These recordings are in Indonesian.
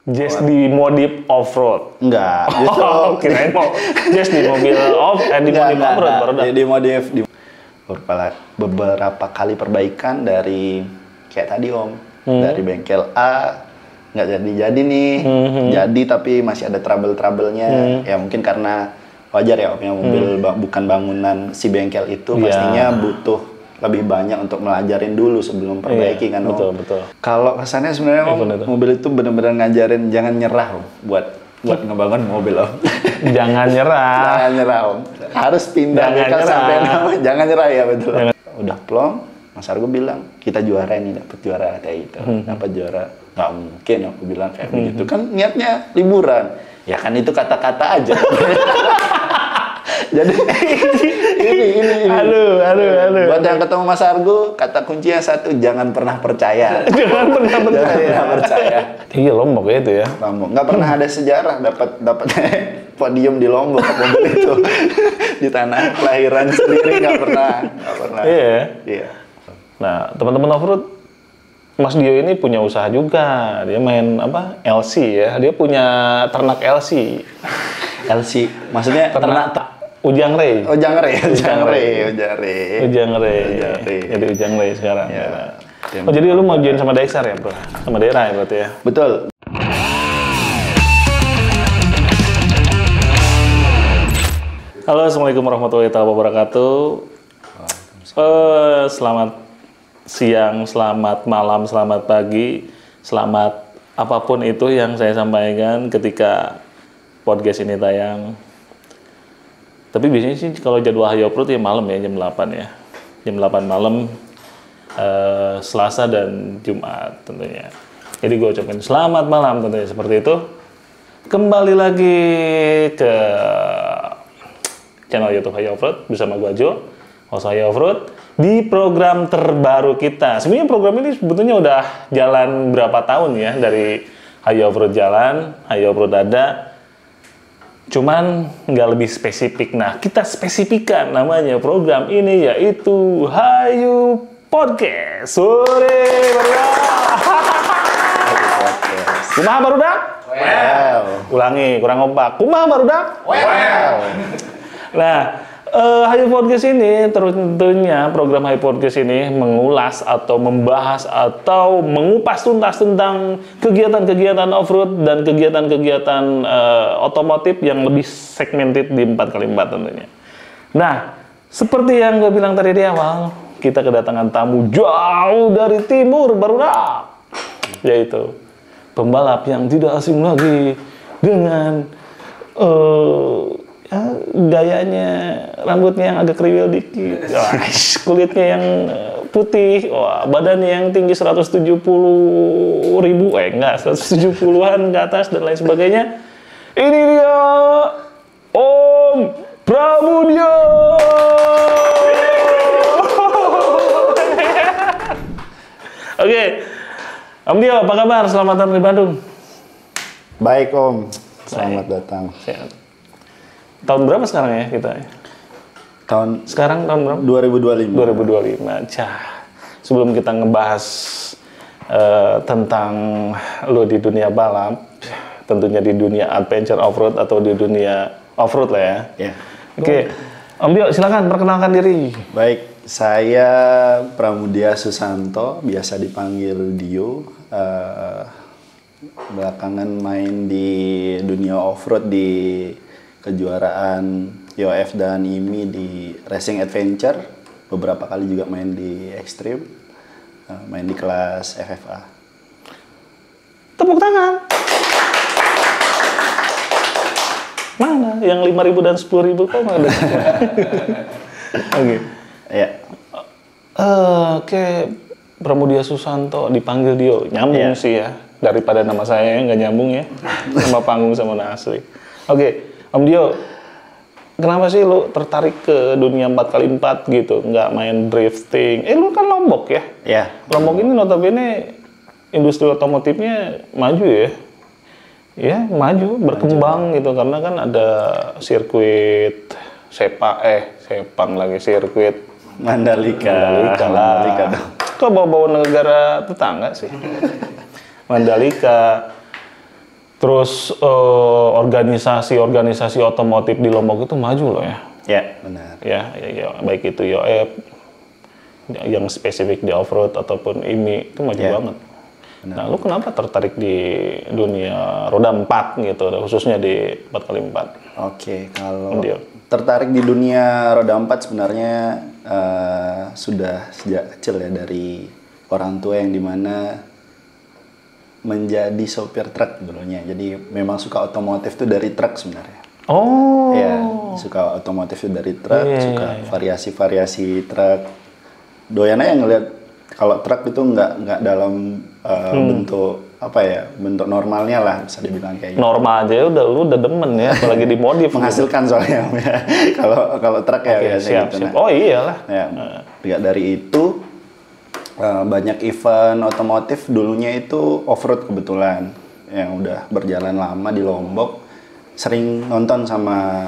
Just di modif off-road? Enggak, justru kirain mau just di mobil di modif off-road baru dah. Di modif beberapa kali perbaikan dari kayak tadi Om, dari bengkel A nggak jadi nih, jadi tapi masih ada trouble-troublenya. Ya mungkin karena wajar ya Om, ya mobil bukan bangunan si bengkel itu, pastinya butuh lebih banyak untuk melajarin dulu sebelum perbaiki kan Om. Betul. Kalau kesannya sebenarnya Om, mobil itu benar-benar ngajarin jangan nyerah Om, buat ngebangun mobil Om. Jangan nyerah. Jangan nyerah Om. Harus pindah sampai nama. Jangan nyerah ya, betul. Udah plong, Mas Argo bilang, kita juara ini, dapat juara kayak gitu. Dapat juara. Nggak mungkin aku bilang kayak begitu. Kan niatnya liburan. Ya kan itu kata-kata aja. Jadi ini. Halo. Buat yang ketemu Mas Argo, kata kuncinya satu, jangan pernah percaya. Jangan pernah percaya. Iya, Lombok ya itu ya. Lombok. Nggak pernah ada sejarah dapat podium di Lombok mobil itu. Di tanah kelahiran sendiri nggak pernah. Iya. Nah, teman-teman off-road, Mas Dio ini punya usaha juga. Dia main LC ya. Dia punya ternak LC. LC, maksudnya ternak Ujang Ray. Ujang Ray. Jadi Ujang Ray sekarang. Ya. Jadi lu mau join sama Dexar ya, Bro? Sama daerah ya berarti ya? Betul. Halo, Assalamualaikum warahmatullahi wabarakatuh. Selamat siang, selamat malam, selamat pagi, selamat apapun itu yang saya sampaikan ketika podcast ini tayang. Tapi biasanya sih kalau jadwal Hayo Off-Road ya malam ya, jam 8 ya. Jam 8 malam, Selasa dan Jumat tentunya. Jadi gue ucapin selamat malam tentunya seperti itu. Kembali lagi ke channel YouTube Hayo Off-Road bersama gue Jo, host Hayo Off-Road, di program terbaru kita. Sebenarnya program ini sebetulnya udah jalan berapa tahun ya, dari Hayo Off-Road jalan, Hayo Off-Road ada. Cuman nggak lebih spesifik. Nah, kita spesifikkan namanya program ini yaitu Hayo Podcast. Sore barudak. Kumaha barudak? Well. Ulangi, kurang kompak. Kumaha barudak? Well. Nah, Hayo Podcast ini tentunya program Hayo Podcast ini mengulas atau membahas atau mengupas tuntas tentang kegiatan-kegiatan off-road dan kegiatan-kegiatan otomotif yang lebih segmented di 4x4 tentunya. Nah, seperti yang gue bilang tadi di awal, kita kedatangan tamu jauh dari timur barudak, yaitu pembalap yang tidak asing lagi dengan gayanya, rambutnya yang agak kriwil dikit, kulitnya yang putih, badannya yang tinggi 170.000 ke atas dan lain sebagainya. Ini dia Om Pramudia. Oke, Om Dio, apa kabar? Selamat datang di Bandung. Baik Om, selamat datang. Sehat. Tahun berapa sekarang ya kita? Sekarang tahun berapa? 2025. 2025. Sebelum kita ngebahas tentang lo di dunia balap, tentunya di dunia adventure off-road atau di dunia off-road lah ya. Yeah. Oke. Om Dio, silakan perkenalkan diri. Baik, saya Pramudia Susanto, biasa dipanggil Dio. Belakangan main di dunia off-road di kejuaraan IOF dan IMI di Racing Adventure, beberapa kali juga main di Extreme, main di kelas FFA. Tepuk tangan. Mana yang 5.000 dan 10.000 kok nggak ada? Oke. Ya. Oke, Pramudia Susanto dipanggil Dio, nyambung sih ya, daripada nama saya nggak nyambung ya, nama panggung sama nama asli. Oke. Om Dio, kenapa sih lu tertarik ke dunia 4x4 gitu? Nggak main drifting? Lu kan Lombok ya? Ya. Lombok ini notabene industri otomotifnya maju ya? Ya, maju, berkembang gitu. Karena kan ada sirkuit Sepang lagi, sirkuit Mandalika lah. Kok bawa-bawa negara tetangga sih? Mandalika. Terus organisasi otomotif di Lombok itu maju loh ya. Ya, benar. Ya, baik itu YOF yang spesifik di off-road ataupun IMI itu maju banget. Benar. Nah, lu kenapa tertarik di dunia roda 4 gitu, khususnya di 4x4? Oke, kalau tertarik di dunia roda 4 sebenarnya sudah sejak kecil ya, dari orang tua yang dimana menjadi sopir truk dulunya. Jadi memang suka otomotif tuh dari truk sebenarnya. Oh. Ya, suka otomotif tuh dari truk, suka variasi-variasi truk. Doyan aja ngeliat kalau truk itu nggak dalam bentuk apa ya, bentuk normalnya lah bisa dibilang kayak gitu. Normal aja lu udah demen ya, apalagi dimodif. Menghasilkan soalnya kalau truk ya biasa gitu. Siap. Oh iyalah. Ya, dari itu banyak event otomotif dulunya itu off-road kebetulan yang udah berjalan lama di Lombok, sering nonton sama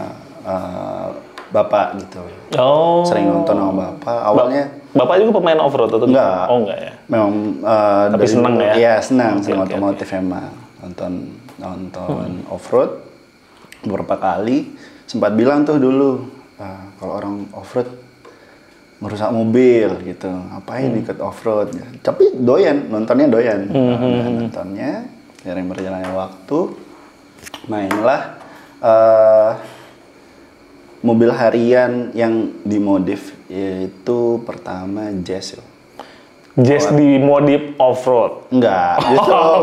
bapak gitu. Oh. Sering nonton sama bapak. Awalnya bapak juga pemain off-road atau enggak? Oh enggak ya. Memang tapi seneng ya? Iya senang sama otomotif emang. Nonton off-road beberapa kali. Sempat bilang tuh dulu kalau orang off-road merusak mobil gitu, ngapain ikut off-road. Tapi nontonnya doyan. Nontonnya, sering berjalannya waktu, mainlah mobil harian yang dimodif, yaitu pertama Jazz. Jazz dimodif off-road? Enggak.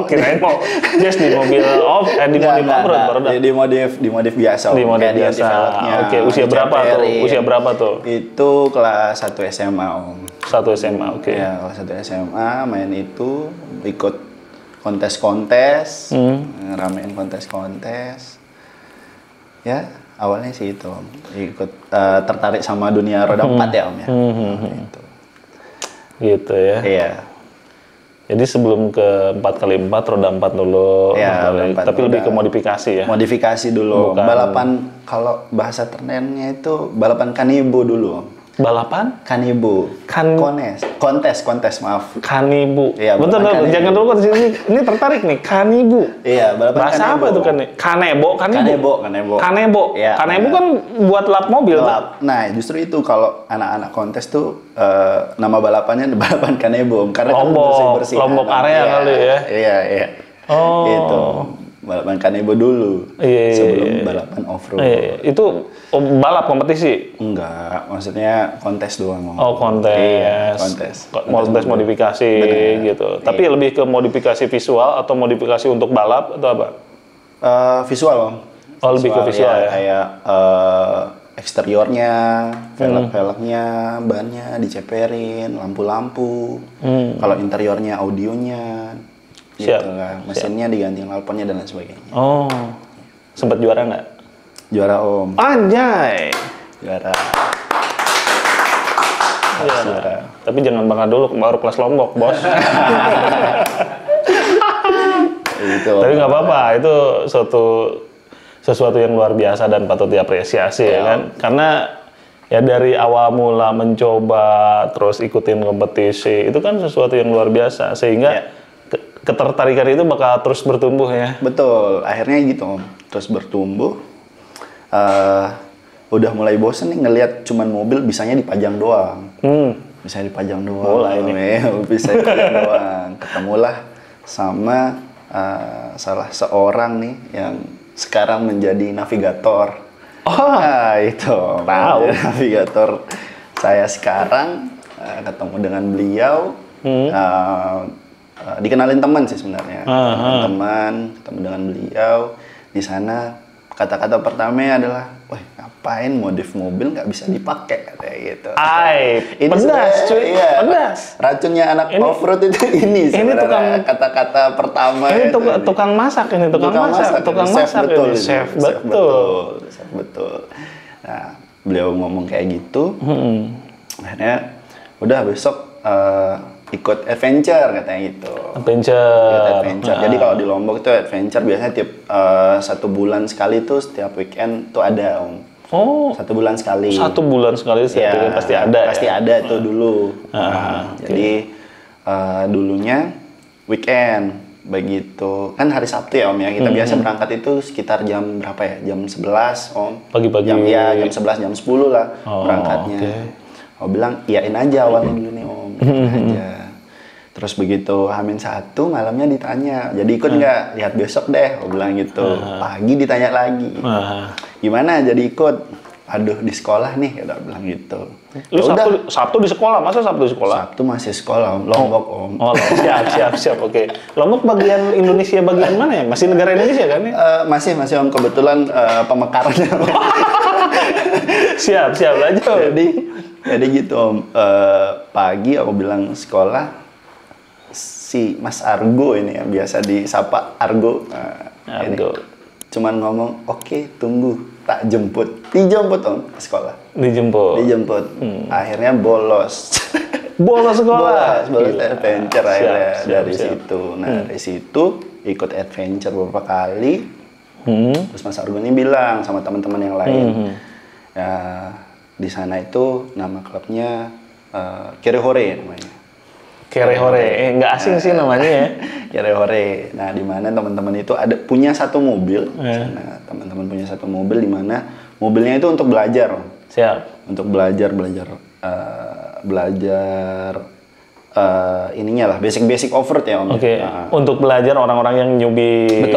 Kirain mau Jazz di mobil dimodif off-road baru dah. Dimodif biasa. Dimodif biasa. Oke, usia berapa tuh? Itu kelas 1 SMA, Om. 1 SMA, oke. Ya, kelas 1 SMA main itu, ikut kontes-kontes, ramein kontes-kontes. Ya, awalnya sih itu, Om. Ikut tertarik sama dunia roda 4 ya, Om ya. Itu. Gitu ya. Iya. Jadi sebelum ke 4x4 roda 4 dulu. Ya, tapi lebih ke modifikasi ya. Modifikasi dulu. Bukan. Balapan, kalau bahasa terennya itu balapan kanibo dulu. Balapan? Kanibo. Kontes, maaf. Kanibu. Iya, betul. Jangan dulu kan ini tertarik nih. Kanibu. Iya, balapan bahasa kanibo. Apa itu kan? Kanebo. Ya, kanebo kan buat lap mobil. Nah, justru itu kalau anak-anak kontes tuh nama balapannya balapan kanebo. Karena bersih-bersih. Lombok area kali ya. Iya. Oh. Itu. Balapan kanebo dulu. Sebelum balapan off-road. Itu balap kompetisi? Enggak, maksudnya kontes doang. Oh, kontes. Iya, kontes Modifikasi. Bener. Gitu. Tapi lebih ke modifikasi visual atau modifikasi untuk balap atau apa? Visual, Om. Oh, lebih ke visual ya? Kayak eksteriornya, velg-velgnya, bannya diceperin, lampu-lampu. Kalau interiornya, audionya. Gitu lah. Mesinnya diganti knalpotnya dan lain sebagainya. Oh, sempat juara nggak? Juara, Om. Anjay! Juara. Tapi jangan bangga dulu, baru kelas Lombok, bos. Tapi nggak apa-apa, itu sesuatu yang luar biasa dan patut diapresiasi ya kan? Karena ya dari awal mula mencoba terus ikutin kompetisi itu kan sesuatu yang luar biasa sehingga ketertarikan itu bakal terus bertumbuh ya. Betul, akhirnya gitu, Om. Terus bertumbuh. Udah mulai bosen nih ngelihat cuman mobil bisanya dipajang doang. Bisa dipajang doang. Mulai nih. Bisa dipajang doang. Ketemulah sama salah seorang nih yang sekarang menjadi navigator. Nah, itu. Tahu. Navigator saya sekarang ketemu dengan beliau. Dikenalin teman sih sebenarnya. Teman, ketemu dengan beliau di sana. Kata-kata pertamanya adalah, wah ngapain modif mobil nggak bisa dipakai katanya gitu. Ini pedas cuy, iya, pedas. Racunnya anak off-road itu ini sebenarnya kata-kata pertama. Ini tukang masak ini, tukang masak betul, ini, chef betul. Nah, beliau ngomong kayak gitu. Akhirnya udah besok ikut adventure katanya gitu. Adventure. Jadi kalau di Lombok itu adventure biasanya tiap 1 bulan sekali tuh setiap weekend tuh ada, Om. Oh. 1 bulan sekali. 1 bulan sekali setiap weekend pasti ada. Pasti ada tuh dulu. Jadi dulunya weekend begitu kan hari Sabtu ya Om ya, kita biasa berangkat itu sekitar jam berapa ya, jam 11 Om, pagi-pagi jam 11 jam 10 lah berangkatnya. Aku bilang iyain aja awalnya dulu nih Om, aja. Terus begitu H-1 malamnya ditanya, jadi ikut nggak? Lihat besok deh, aku bilang gitu. Pagi ditanya lagi, gimana jadi ikut? Aduh di sekolah nih, kita bilang gitu. Lu Sabtu di sekolah, masa Sabtu di sekolah? Sabtu masih sekolah Om, Lombok Om. Oh siap, oke. Lombok bagian Indonesia bagian mana ya? Masih negara Indonesia kan ya? Masih Om, kebetulan pemekarannya. Siap aja. Jadi gitu Om, pagi aku bilang sekolah, si Mas Argo ini yang biasa disapa Argo. Argo. Cuman ngomong, oke, tunggu, tak jemput. Dijemput Om ke sekolah. Dijemput. Akhirnya bolos. Bolos sekolah? Bolos adventure akhirnya dari situ. Nah, dari situ ikut adventure beberapa kali. Terus Mas Argo ini bilang sama teman-teman yang lain. Ya, di sana itu nama klubnya Kerehore namanya. Kerehore, nggak asing sih namanya ya. Kerehore. Nah, di mana teman-teman itu punya satu mobil. Nah, teman-teman punya satu mobil di mana mobilnya itu untuk belajar. Siap. Untuk belajar ininya lah, basic off-road ya Om. Oke. Untuk belajar orang-orang yang newbie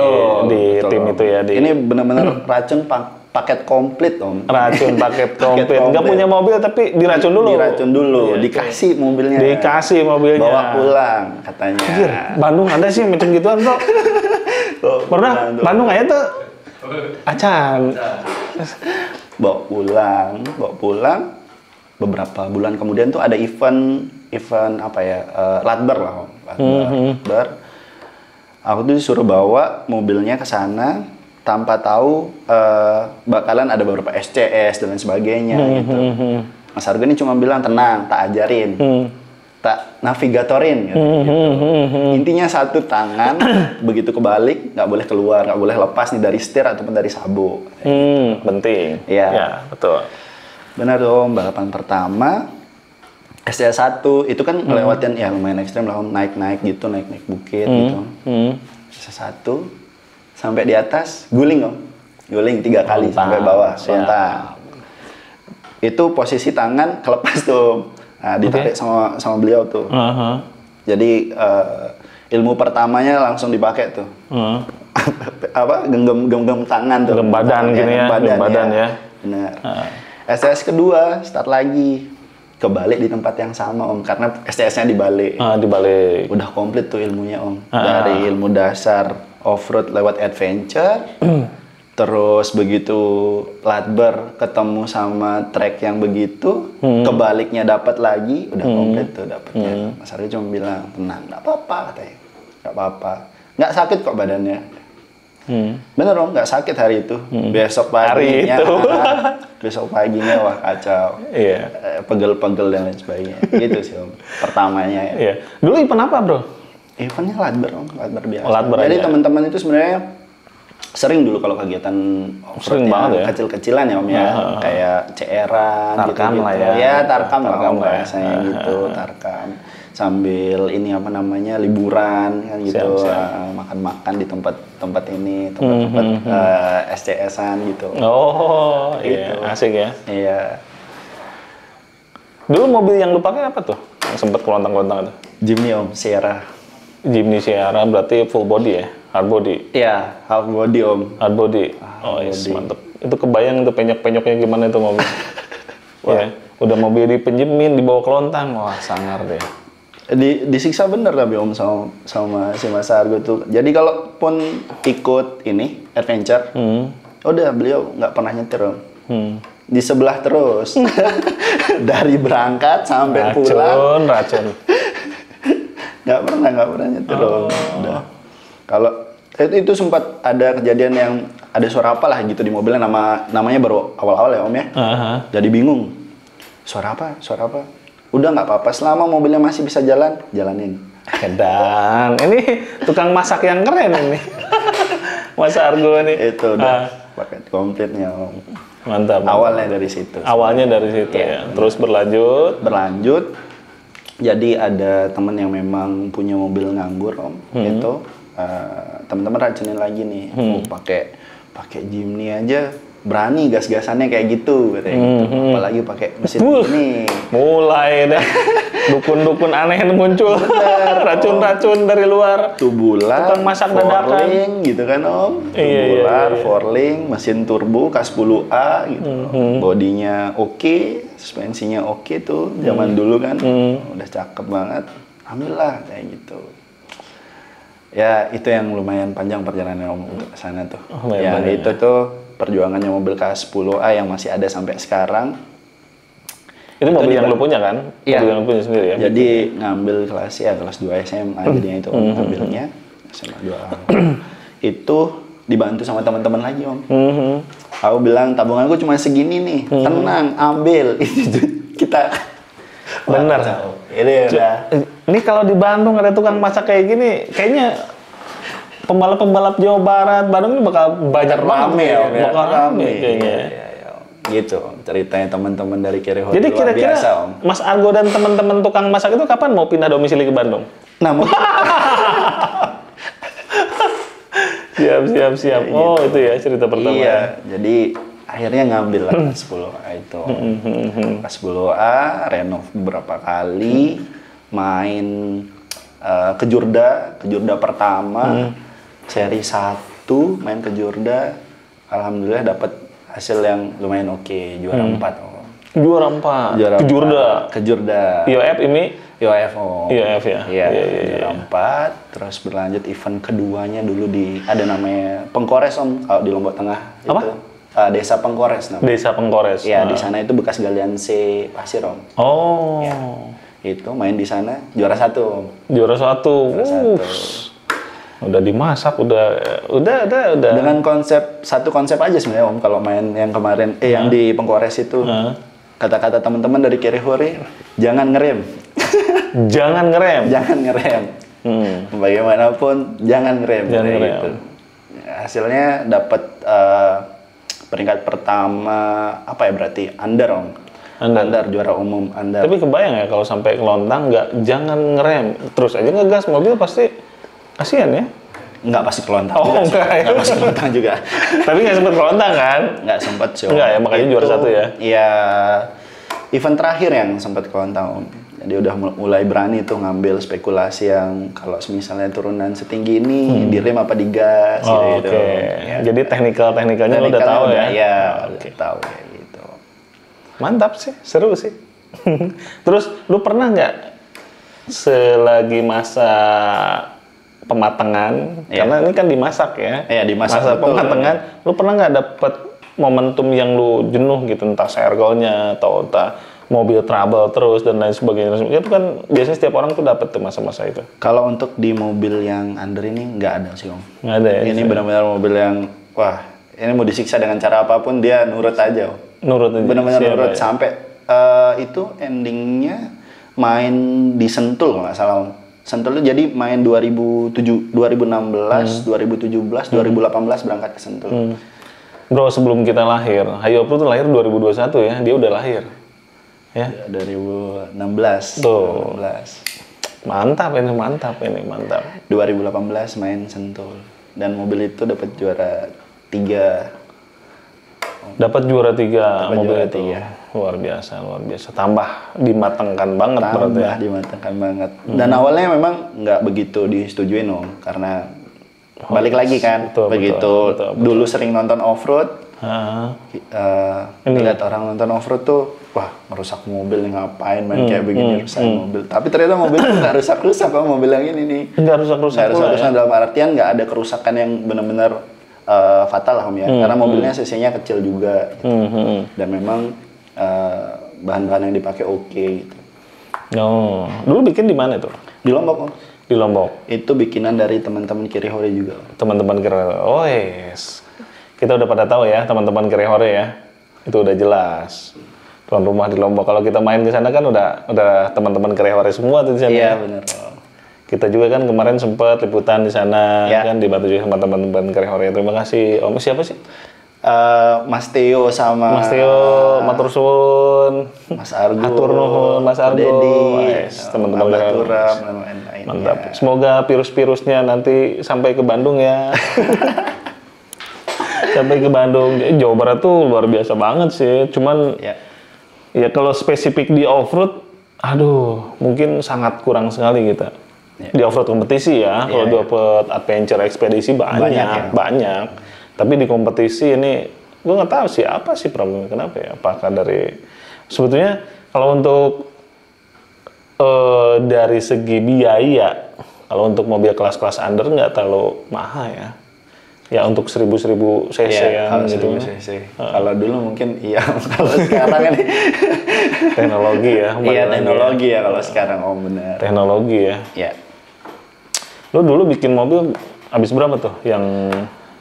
di tim itu ya. Ini benar-benar racun paket komplit Om. Racun paket komplit. Nggak punya mobil tapi diracun dulu. Iya, dikasih mobilnya. Dikasih mobilnya. Bawa pulang katanya. Anjir, Bandung ada sih macam gituan kok. Pernah Bandung aja tuh acan. Bawa pulang. Beberapa bulan kemudian tuh ada event apa ya? Latber lah Om. Latber. Aku tuh disuruh bawa mobilnya ke sana tanpa tahu bakalan ada beberapa SCS dan lain sebagainya gitu. Mas Argo ini cuma bilang tenang, tak ajarin, tak navigatorin gitu. Intinya satu tangan begitu kebalik nggak boleh keluar, nggak boleh lepas nih dari setir ataupun dari sabuk. Penting. Iya. Ya, betul. Benar Om, balapan pertama SCS 1 itu kan ngelewatin ya lumayan ekstrem lah Om, naik bukit gitu. SCS 1 sampai di atas guling Om, guling 3 kali sampai bawah lontar. Itu posisi tangan kelepas tuh, nah, ditarik sama beliau tuh. Jadi ilmu pertamanya langsung dipakai tuh. Apa genggam tangan tuh, genggam badan gini ya, badan ya. Benar. STS kedua start lagi, kebalik di tempat yang sama Om, karena STS-nya dibalik. Dibalik. Udah komplit tuh ilmunya Om, dari ilmu dasar off-road lewat adventure, terus begitu latber ketemu sama track yang begitu, kebaliknya dapat lagi, udah komplit tuh dapatnya. Mas Aryo cuma bilang tenang, nggak apa-apa katanya, nggak apa-apa, nggak sakit kok badannya. Bener Om, nggak sakit hari itu. Besok paginya, besok paginya wah kacau, pegel-pegel dan lain sebagainya. Gitu sih Om, pertamanya ya. Dulu event apa bro? Eventnya latber Om, latber biasa. Jadi teman-teman itu sebenarnya sering dulu kalau kegiatan sering banget ya, kecil-kecilan ya Om ya, kayak CR-an Tarkam gitu, lah ya. Ya tarkam lah Om biasanya gitu, tarkam. Sambil ini apa namanya liburan kan gitu, makan-makan di tempat ini, tempat SCS-an gitu. Oh, gitu. Iya, asik ya. Iya. Dulu mobil yang lu pakai apa tuh? Yang sempat kelontang-kelontang itu? Jimny Om, Sierra. Jimny Sierra berarti full body ya? Hard body? Iya, half body Om. Hard body? Yes, mantep. Itu kebayang itu penyok-penyoknya gimana itu mobil? Wah. Udah mobil dipinjemin, dibawa kelontang, wah sangar deh. Disiksa bener tapi Om sama si Mas Argo tuh. Jadi kalaupun ikut ini adventure, udah beliau nggak pernah nyetir Om. Di sebelah terus. Dari berangkat sampai pulang. Racun. Nggak pernah nyetir Om. Udah. Kalau itu sempat ada kejadian yang ada suara apa lah gitu di mobilnya, namanya baru awal-awal ya Om ya. Jadi bingung. Suara apa? Udah nggak apa-apa, selama mobilnya masih bisa jalanin. Dan ini tukang masak yang keren ini. Mas Argo ini. Itu udah paket komplitnya Om. Mantap. Awalnya dari situ. Ya. Terus berlanjut. Jadi ada teman yang memang punya mobil nganggur Om, itu teman-teman racunin lagi nih. Pakai Jimny aja berani gas-gasannya kayak gitu katanya gitu. Apalagi pakai mesin ini. Mulai deh dukun-dukun aneh yang muncul. Racun-racun dari luar. Tubular, tukang masak dadakan gitu kan Om. Tubular, forling, mesin turbo K10A gitu. Bodinya oke, suspensinya oke tuh. Zaman dulu kan udah cakep banget. Ambillah kayak gitu. Ya itu yang lumayan panjang perjalanan Om untuk ke sana tuh. Ya itu tuh perjuangannya mobil K10A yang masih ada sampai sekarang. Itu mobil yang lu punya kan? Iya. Mobil yang lu punya sendiri ya? Jadi ngambil kelas 2 SMA jadinya itu Om ngambilnya. SMA 2A. Itu dibantu sama teman-teman lagi Om. Aku bilang tabunganku cuma segini nih. Tenang, ambil. Itu kita bener. Ini udah. Ini kalau di Bandung ada tukang masak kayak gini, kayaknya pembalap-pembalap Jawa Barat, Bandung ini bakal banyak rame ya, bakal rame kayaknya. Ya. Gitu ceritanya teman-teman dari Kiri Hore. Jadi luar kira-kira biasa, Om. Mas Argo dan teman-teman tukang masak itu kapan mau pindah domisili ke Bandung? Nah, siap. Oh, itu ya cerita pertama. Iya, jadi akhirnya ngambil lah 10A itu. 10A, renov beberapa kali, main ke Jurda pertama, seri 1, main ke Jurda, alhamdulillah dapat hasil yang lumayan oke, juara 4. Oh. Juara 4? Ke Jurda? Ke Jurda. IOF ini? IOF, oh. IOF ya? Iya, juara 4, terus berlanjut event keduanya dulu ada namanya Pengkores Om, kalau di Lombok Tengah. Apa? Itu, Desa Pengkores namanya. Desa Pengkores? Iya, di sana itu bekas galian C pasir Om. Oh. Ya. Itu main di sana juara 1 Om. Juara 1. Udah dimasak, udah. Dengan satu konsep aja sebenarnya Om kalau main yang kemarin yang di Pengkores itu. Kata-kata teman-teman dari Kiri Hore, jangan ngerem. Jangan ngerem. Jangan ngerem. Bagaimanapun jangan ngerem. Jangan ngerem. Gitu. Hasilnya dapat peringkat pertama apa ya berarti under Om. Under juara umum under. Tapi kebayang ya kalau sampai kelontang jangan ngerem, terus aja ngegas mobil pasti kasihan ya. Nggak pasti kelontang juga. Nggak pasti kelontang juga. Tapi nggak sempat kelontang kan? Nggak sempat sih. Nggak ya, makanya juara 1 ya? Iya, event terakhir yang sempat kelontang Om. Jadi udah mulai berani tuh ngambil spekulasi yang kalau misalnya turunan setinggi ini direm apa digas gitu. Ya. Jadi teknikalnya udah tahu ya? Iya, udah tahu ya gitu. Mantap sih, seru sih. Terus lu pernah nggak selagi masa pematangan, karena ini kan dimasak ya? Iya, dimasak. Masa pematangan, lu pernah nggak dapet momentum yang lu jenuh gitu, entah sergolnya atau entah mobil trouble terus dan lain sebagainya. Itu kan biasanya setiap orang tuh dapat tuh masa-masa itu. Kalau untuk di mobil yang under ini nggak ada sih Om. Nggak ada ya? Ini benar-benar mobil yang wah ini mau disiksa dengan cara apapun dia nurut aja Om. Nurut aja? Benar-benar nurut ya? sampai itu endingnya main di Sentul kalau nggak salah Om. Sentul itu jadi main 2016, 2017, 2018 berangkat ke Sentul. Bro, sebelum kita lahir, Hayo Pro tuh lahir 2021 ya, dia udah lahir. Ya, 2016. Tuh. 2016. Mantap ini. 2018 main Sentul dan mobil itu dapat juara 3. Dapat juara 3 mobil juara itu. 3. Luar biasa. Tambah dimatangkan banget berarti ya. Dimatangkan banget. Dan awalnya memang nggak begitu disetujuin Om karena balik lagi kan betul. Dulu sering nonton off-road. Lihat orang nonton off-road tuh, wah merusak mobil ngapain main kayak begini rusak mobil. Tapi ternyata mobil itu nggak rusak-rusak kok mobil yang ini nih. Nggak rusak-rusak ya? Dalam artian nggak ada kerusakan yang benar-benar fatal lah Om ya. Karena mobilnya cc-nya kecil juga. Gitu. Dan memang bahan-bahan yang dipakai oke gitu. Oh, dulu bikin di mana tuh? Di Lombok Om. Di Lombok. Itu bikinan dari teman-teman Kiri Hore juga. Teman-teman Kiri Hore. Oh yes. Kita udah pada tahu ya teman-teman Kiri Hore ya. Itu udah jelas. Tuan rumah di Lombok. Kalau kita main ke sana kan udah teman-teman Kiri Hore semua tuh di sana. Iya benar. Kita juga kan kemarin sempat liputan di sana kan dibantu juga sama teman-teman Kiri Hore. Terima kasih Om. Siapa sih? Mas Theo sama Mas Theo, matur suwun. Mas Argo, Atur nuhun, Mas Argo, Dedi, teman-teman Turam, dan lain-lainnya. Mantap. Semoga virus-virusnya nanti sampai ke Bandung ya. Sampai ke Bandung. Jawa Barat tuh luar biasa banget sih. Cuman ya kalau spesifik di off-road, aduh, mungkin sangat kurang sekali kita. Di off-road kompetisi ya. Kalau dapat adventure ekspedisi banyak. Tapi di kompetisi ini, gue nggak tahu sih apa sih problemnya, kenapa ya? Apakah dari sebetulnya kalau untuk dari segi biaya, kalau untuk mobil kelas-kelas under nggak terlalu mahal ya. Ya untuk 1000 cc ya gitu. 1000 cc. Kalau dulu mungkin iya, kalau sekarang kan teknologi ya. Iya teknologi ya kalau sekarang benar. Teknologi ya. Iya. Lo dulu bikin mobil habis berapa tuh yang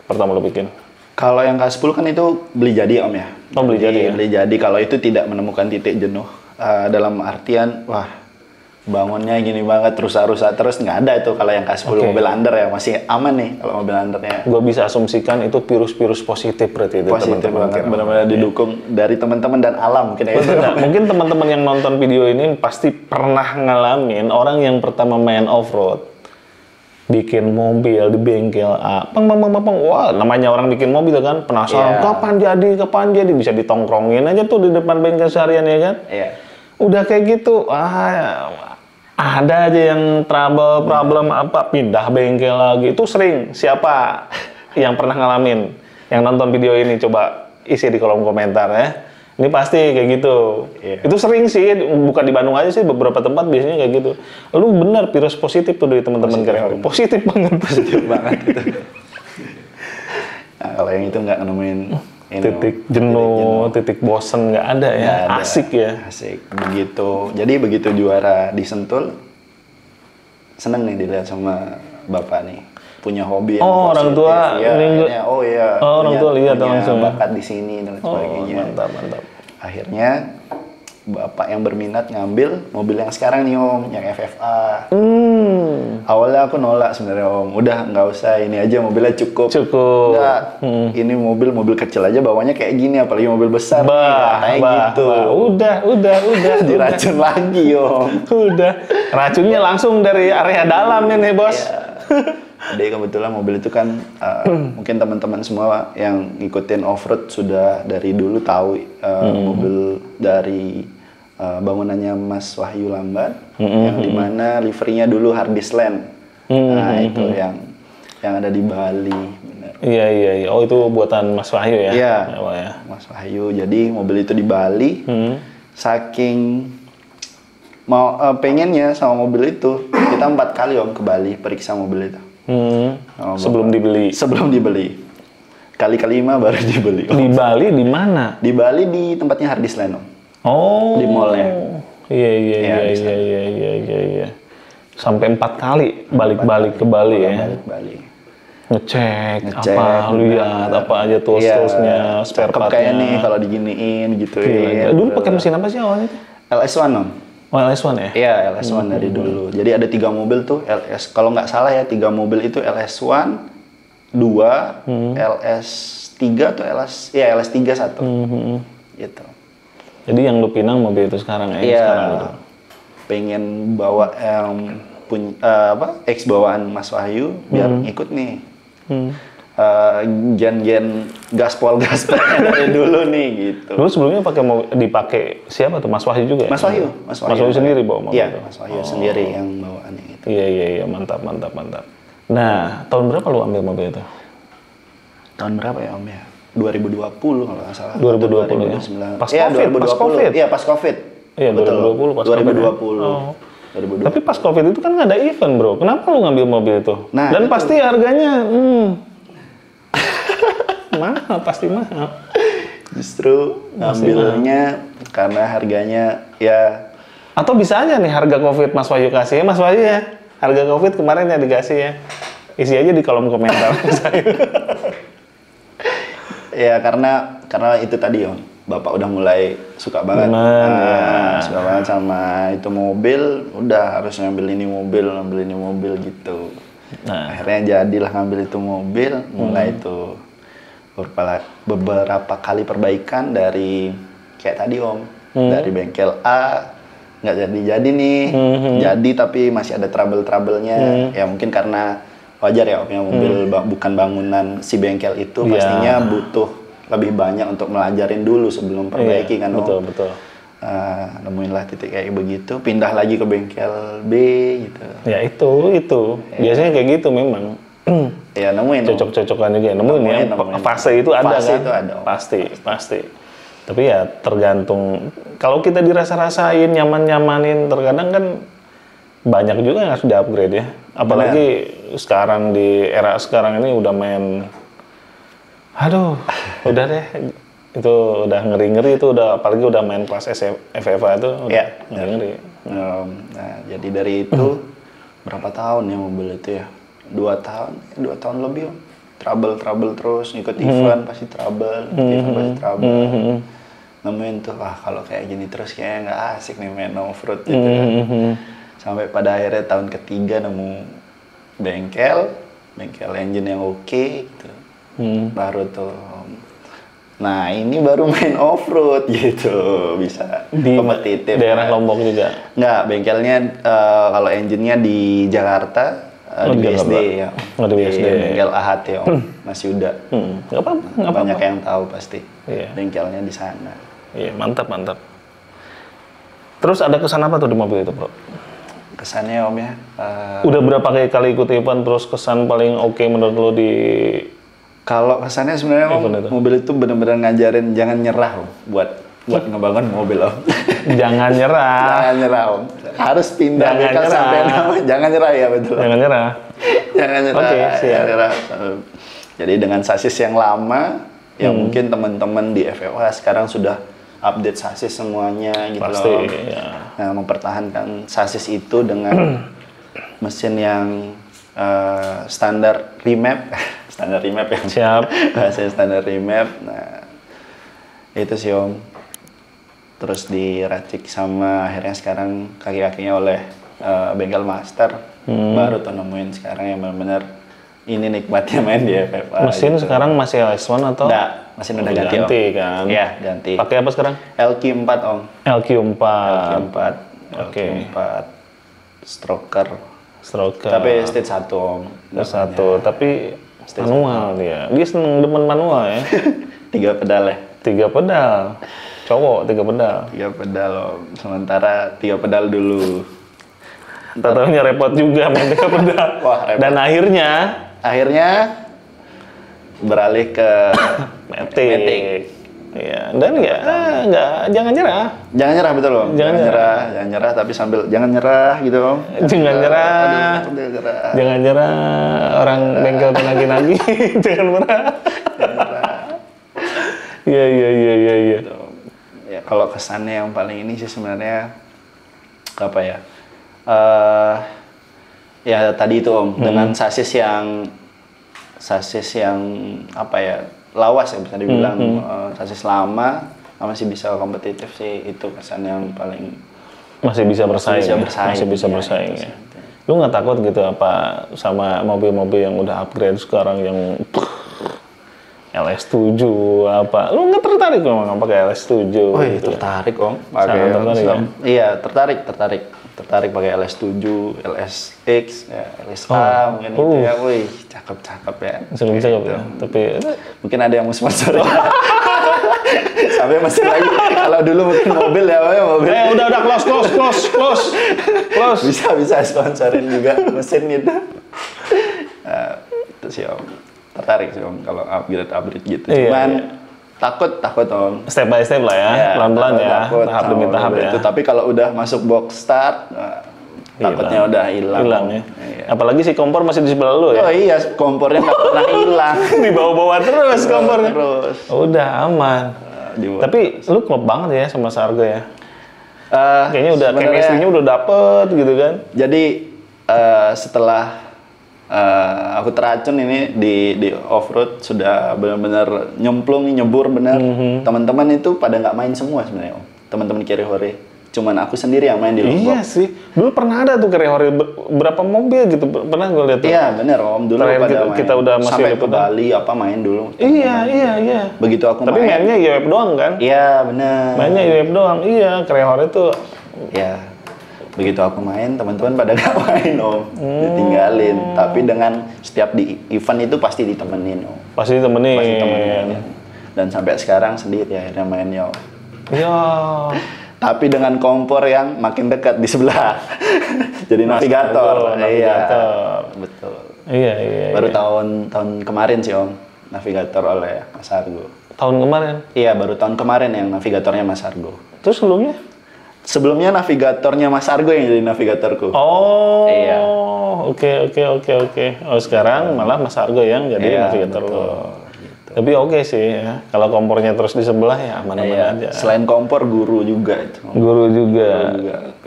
pertama lo bikin? Kalau yang K10 kan itu beli jadi Om ya. Oh beli jadi ya? Beli jadi kalau itu tidak menemukan titik jenuh. Dalam artian, wah bangunnya gini banget, rusak-rusak terus nggak ada itu kalau yang K10 mobil under ya. Masih aman nih kalau mobil undernya. Gue bisa asumsikan itu virus-virus positif berarti itu teman-teman. Benar-benar didukung dari teman-teman dan alam mungkin ya. Mungkin teman-teman yang nonton video ini pasti pernah ngalamin orang yang pertama main off-road. Bikin mobil di bengkel A, wah namanya orang bikin mobil kan, penasaran kapan jadi, bisa ditongkrongin aja tuh di depan bengkel seharian ya kan. Udah kayak gitu, ada aja yang problem apa, pindah bengkel lagi, itu sering. Siapa yang pernah ngalamin, yang nonton video ini coba isi di kolom komentar ya. Ini pasti kayak gitu. Itu sering sih, bukan di Bandung aja sih, beberapa tempat biasanya kayak gitu. Lu bener, virus positif tuh dari teman-teman keren. Positif banget. Positif banget itu. Nah, kalau yang itu nggak nemuin titik jenuh, titik bosen, nggak ada ya. Nggak ada. Asik ya. Asik. Begitu. Jadi begitu juara di Sentul, seneng nih dilihat sama Bapak nih. Punya hobi yang positif. Orang tua orang tua lihat langsung bakat di sini dan sebagainya. Mantap. Akhirnya Bapak yang berminat ngambil mobil yang sekarang nih Om, yang FFA. Awalnya aku nolak sebenarnya Om, udah nggak usah, ini aja mobilnya cukup. Nggak, ini mobil kecil aja bawanya kayak gini, apalagi mobil besar kayak gitu. Udah diracun lagi Om. Udah, racunnya langsung dari area dalam nih bos. Jadi kebetulan mobil itu kan mungkin teman-teman semua yang ngikutin off-road sudah dari dulu tahu mobil dari bangunannya Mas Wahyu Lamban yang dimana liverynya dulu Hardisland. Nah itu yang ada di Bali. Bener. Iya. Oh itu buatan Mas Wahyu ya? Iya. Mas Wahyu. Jadi mobil itu di Bali. Saking pengennya sama mobil itu, kita 4 kali Om ke Bali periksa mobil itu. Sebelum dibeli. Kali kelima baru dibeli. Di Bali di mana? Di Bali di tempatnya Hardisland Om. Di mallnya. Iya. Sampai 4 kali balik ke Bali ya. Balik. Ngecek apa, lihat apa aja tools-toolsnya, spare partnya. Kayak nih kalau diginiin gitu ya. Dulu pakai mesin apa sih awalnya? LS1 Om. Oh LS1 ya? Iya LS1 dari dulu. Jadi ada 3 mobil tuh LS. Kalau nggak salah ya 3 mobil itu LS1, 2, LS3 atau LS3 1. Gitu. Jadi yang lu pinang mobil itu sekarang ya? Iya. Sekarang gitu. Pengen bawa X bawaan Mas Wahyu biar ikut nih. Gen gaspol dari dulu nih gitu. Dulu sebelumnya dipakai siapa tuh? Mas Wahyu juga ya? Mas Wahyu sendiri bawa mobil. Iya, Mas Wahyu sendiri yang bawaannya gitu. Iya, mantap. Nah, tahun berapa lu ambil mobil itu? Tahun berapa ya Om ya? 2020 kalau nggak salah. 2020 ya? Pas COVID. Iya, pas COVID. Iya, 2020 pas 2020. Tapi pas COVID itu kan nggak ada event bro. Kenapa lu ngambil mobil itu? Nah, dan pasti harganya pasti mahal. Justru ngambilnya karena harganya ya. Atau bisa aja nih harga COVID Mas Wahyu kasih ya, Mas Wahyu ya. Harga COVID kemarin ya dikasih ya. Isi aja di kolom komentar. Ya karena itu tadi Om. Bapak udah mulai suka banget. Suka banget sama itu mobil, udah harus ngambil ini mobil gitu. Nah, akhirnya jadilah ngambil itu mobil, mulai itu beberapa kali perbaikan dari kayak tadi Om, dari bengkel A nggak jadi nih, jadi tapi masih ada trouble-troublenya. Ya mungkin karena wajar ya Om, yang mobil bukan bangunan si bengkel itu, pastinya butuh lebih banyak untuk melajarin dulu sebelum perbaiki kan Om. Betul. Nemuin lah titik kayak begitu, pindah lagi ke bengkel B gitu. Ya itu. Biasanya kayak gitu memang. Ya nemuin. Cocok-cocokan juga. Nemuin. Fase itu ada fase kan? Itu ada. Pasti. Tapi ya tergantung. Kalau kita dirasa-rasain, nyaman-nyamanin, terkadang kan banyak juga yang harus di-upgrade ya. Apalagi sekarang di era sekarang ini udah main. Aduh, udah deh. Itu udah ngeri-ngeri itu udah, apalagi udah main kelas FFA itu udah ngeri-ngeri. Nah, jadi dari itu berapa tahun ya mobil itu ya? 2 tahun lebih. Trouble terus, ikut event pasti trouble, nemuin tuh, kalau kayak gini terus kayaknya nggak asik nih main off-road gitu. Sampai pada akhirnya tahun ketiga nemu bengkel engine yang oke gitu. Baru tuh, nah ini baru main off-road gitu, bisa di kompetitif. Daerah Lombok juga? Nggak, bengkelnya kalau engine-nya di Jakarta. Di BSD ya. Di BSD. Bengkel AHT Om, masih udah. Nggak apa-apa. Banyak yang tahu pasti. Iya. Bengkelnya di sana. Iya, mantap. Terus ada kesan apa tuh di mobil itu, Bro? Kesannya Om ya. Udah berapa kali ikut event, terus kesan paling oke menurut lo di... Kalau kesannya sebenarnya Om, mobil itu benar-benar ngajarin jangan nyerah Om, buat ngebangun mobil Om. Jangan nyerah. Jangan nyerah Om. Harus pindah bengkel sampai jangan nyerah ya, betul. Jangan nyerah. Jangan nyerah. Oke, siap. Nyerah. Jadi dengan sasis yang lama, yang mungkin teman-teman di FFA sekarang sudah update sasis semuanya gitu. Pasti, loh. Ya. Nah, mempertahankan sasis itu dengan mesin yang standar remap. Standar remap ya. Siap. Mesin standar remap. Nah, itu sih Om. Terus diracik sama akhirnya sekarang kaki-kakinya oleh bengkel master. Baru tuh nemuin sekarang yang benar-benar ini nikmatnya main di FFA. Mesin gitu. Sekarang masih LS1 atau? Enggak, mesin udah ganti Om. Kan? Iya, ganti. Pakai apa sekarang? LQ4 Om. LQ4. LQ4 stroker. Tapi stage 1 Om. Stage 1, tapi stage manual dia. Dia seneng demen manual ya. 3 pedal ya. 3 pedal. Cowok 3 pedal. 3 pedal Om. Sementara 3 pedal dulu. Tatonya repot juga main 3 pedal. Wah, repot. Dan akhirnya beralih ke Matic. Iya, dan jangan nyerah. Jangan nyerah, betul Om. Jangan nyerah tapi sambil jangan nyerah gitu Om. Jangan nyerah. Jangan nyerah. Orang bengkel penagi-nagi. Jangan nyerah. Iya. Ya, kalau kesannya yang paling ini sih sebenarnya apa ya? Ya tadi itu Om, dengan sasis yang apa ya? Lawas ya bisa dibilang. Sasis lama masih bisa kompetitif sih, itu kesan yang paling masih bisa bersaing. Masih bisa bersaing ya. Lu nggak takut gitu apa sama mobil-mobil yang udah upgrade sekarang yang LS7 apa? Lu nggak tertarik ngomong pakai LS7? Oh iya, gitu. Tertarik Om. Iya, tertarik pakai LS7, LSX, ya, LSA mungkin gitu ya. Wih, cakep ya. Cakep ya. Tapi mungkin ada yang mau sponsor. Sampai masih lagi. Kalau dulu mungkin mobil ya, mobil. Udah close. Bisa sponsorin juga mesin gitu. Itu sih Om. Tertarik sih Om kalau upgrade gitu. Cuman takut Om. Step by step lah ya, pelan-pelan ya, tahap demi tahap ya. Itu. Tapi kalau udah masuk box start, takutnya udah hilang ya. Iya. Apalagi si kompor masih di sebelah lu ya. Oh iya, kompornya nggak pernah hilang. Dibawa-bawa terus kompornya. Terus. Udah aman. Tapi lu klop banget ya sama Sargo ya. Kayaknya udah chemistry-nya udah dapet gitu kan. Jadi setelah aku teracun ini di off-road sudah benar-benar nyemplung, nyebur benar. Teman-teman itu pada nggak main semua sebenarnya Om. Teman-teman Kiri Hore. cuman aku sendiri yang main di Lombok. Iya sih. Dulu pernah ada tuh Krehore berapa mobil gitu. Pernah gue lihat tuh. Iya, bener Om. Dulu pada kita udah masih sampai ke Bali apa main dulu. Iya. Begitu aku Tapi mainnya IWF doang kan? Iya, bener. Mainnya IWF doang. Iya, Krehore tuh. Iya. Begitu aku main, teman-teman pada gak main Om. Ditinggalin. Tapi dengan setiap di event itu pasti ditemenin Om. Pasti ditemenin. Dan sampai sekarang sendiri akhirnya mainnya Om. Iya. Tapi dengan kompor yang makin dekat di sebelah. Jadi navigator. Iya. Betul. Iya. Baru tahun kemarin sih Om, navigator oleh Mas Argo. Tahun kemarin? Iya, baru tahun kemarin yang navigatornya Mas Argo. Terus sebelumnya? Sebelumnya navigatornya Mas Argo yang jadi navigatorku. Oh. Iya. Oke. Oh, sekarang malah Mas Argo yang jadi navigator lo. Tapi oke sih ya, kalau kompornya terus di sebelah ya aman-aman aja. Selain kompor, guru juga itu. Guru juga.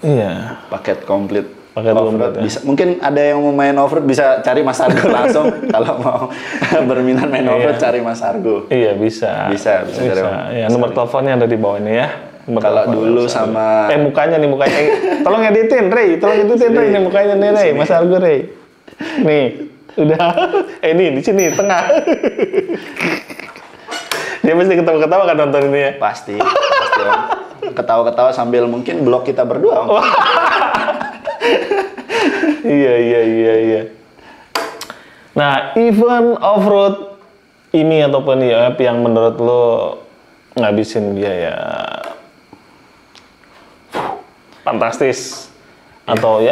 Iya. Paket komplit. Paket komplit. Bisa, mungkin ada yang mau main off-road bisa cari Mas Argo langsung. Kalau mau berminat main off-road cari Mas Argo. Iya bisa. Bisa. Ya, nomor teleponnya ada di bawah ini ya. Kalau dulu sama mukanya. Tolong editin Rey, Rey, ini mukanya nih Rey, Mas Argo Rey. Nih. Udah, ini di sini tengah. Dia pasti ketawa-ketawa kan nonton ini ya? Pasti. Ketawa-ketawa sambil mungkin blog kita berdua. Iya. Nah, event off-road ini ataupun IWF yang menurut lo ngabisin biaya fantastis. Atau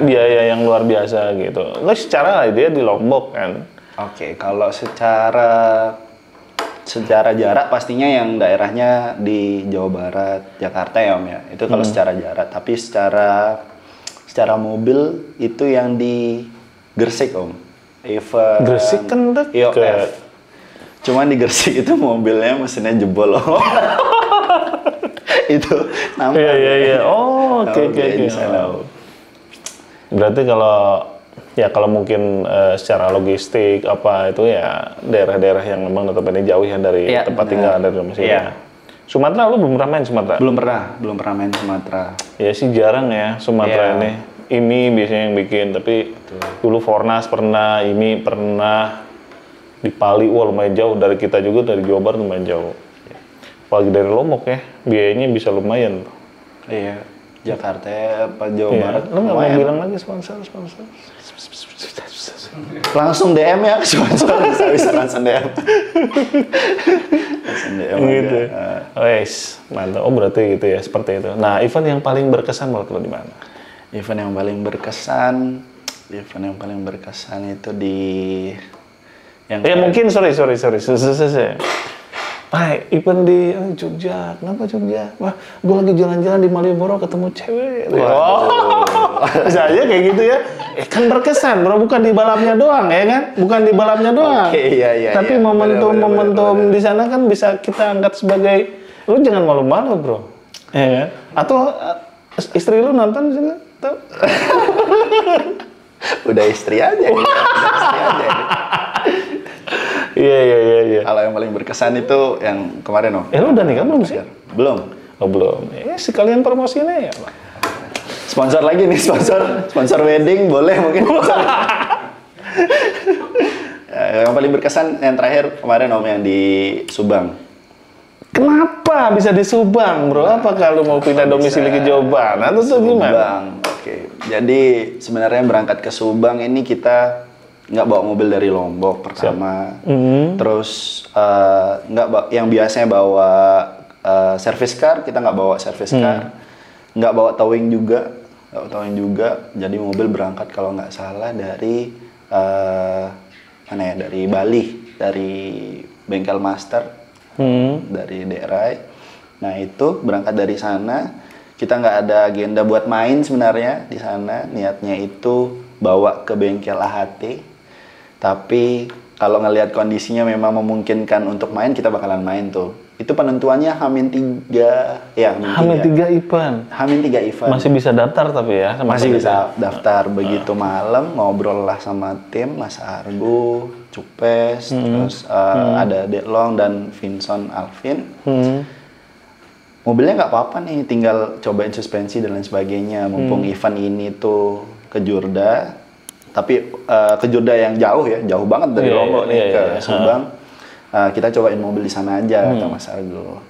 biaya yang luar biasa gitu. Lo secara dia di Lombok kan? Oke, kalau secara jarak pastinya yang daerahnya di Jawa Barat, Jakarta ya Om ya. Itu kalau secara jarak. Tapi secara mobil itu yang di Gresik Om. Event Gresik kan dekat. Cuman di Gresik itu mobilnya mesinnya jebol Om. Itu nampak. Iya. Oh, oke. Berarti kalau mungkin secara logistik apa itu ya daerah-daerah yang memang notabene jauh ya dari tempat tinggal dari domisili. Sumatera lu belum pernah main Sumatera? Belum pernah main Sumatera. Ya sih jarang ya Sumatera ini. Ini biasanya yang bikin, tapi dulu Fornas pernah, ini pernah di Pali, lumayan jauh dari kita juga, dari Jawa Barat lumayan jauh. Apalagi dari Lombok ya, biayanya bisa lumayan. Iya, Jakarta apa Jawa Barat. Lu nggak mau bilang lagi sponsor? Langsung DM ya sponsor, bisa langsung DM. Gitu. Wes, mantap. Oh berarti gitu ya, seperti itu. Nah, event yang paling berkesan menurut lo di mana? Event yang paling berkesan itu di yang mungkin sorry. Event di Jogja. Kenapa Jogja? Wah, gue lagi jalan-jalan di Malioboro ketemu cewek. Bisa aja kayak gitu ya. Kan berkesan, bro. Bukan di balapnya doang, ya kan? Bukan di balapnya doang. Iya. Tapi momentum di sana kan bisa kita angkat sebagai, lu jangan malu-malu, bro. Ya kan? Atau istri lu nonton juga? Tahu? Udah istri aja. Iya. Kalau yang paling berkesan itu yang kemarin Om. Lu udah nikah belum sih? Belum. Oh belum. Sekalian promosinya ya Pak. Sponsor lagi nih, sponsor wedding boleh mungkin. Yang paling berkesan yang terakhir kemarin Om yang di Subang. Kenapa bisa di Subang, bro? Apa kalau mau pindah domisili ke Jawa Barat atau gimana? Subang, oke. Jadi sebenarnya berangkat ke Subang ini kita nggak bawa mobil dari Lombok pertama. Terus yang biasanya bawa service car, kita nggak bawa service car. Nggak bawa towing juga. Jadi mobil berangkat kalau nggak salah dari mana ya? Dari Bali, dari bengkel master. Dari daerah. Nah itu berangkat dari sana, kita nggak ada agenda buat main sebenarnya di sana. Niatnya itu bawa ke bengkel AHT. Tapi kalau ngelihat kondisinya memang memungkinkan untuk main, kita bakalan main tuh. Itu penentuannya H-3 ya. H-3 event. H-3 event. Masih bisa daftar tapi ya. Masih bisa daftar. Begitu malam ngobrol lah sama tim Mas Argo, Cupes, terus ada Detlong dan Vincent Alvin. mobilnya nggak apa-apa nih, tinggal cobain suspensi dan lain sebagainya. Mumpung event ini tuh ke Jurda, tapi ke Jurda yang jauh ya, jauh banget dari Lombok nih ke Subang. Kita cobain mobil di sana aja, kata Mas Argo.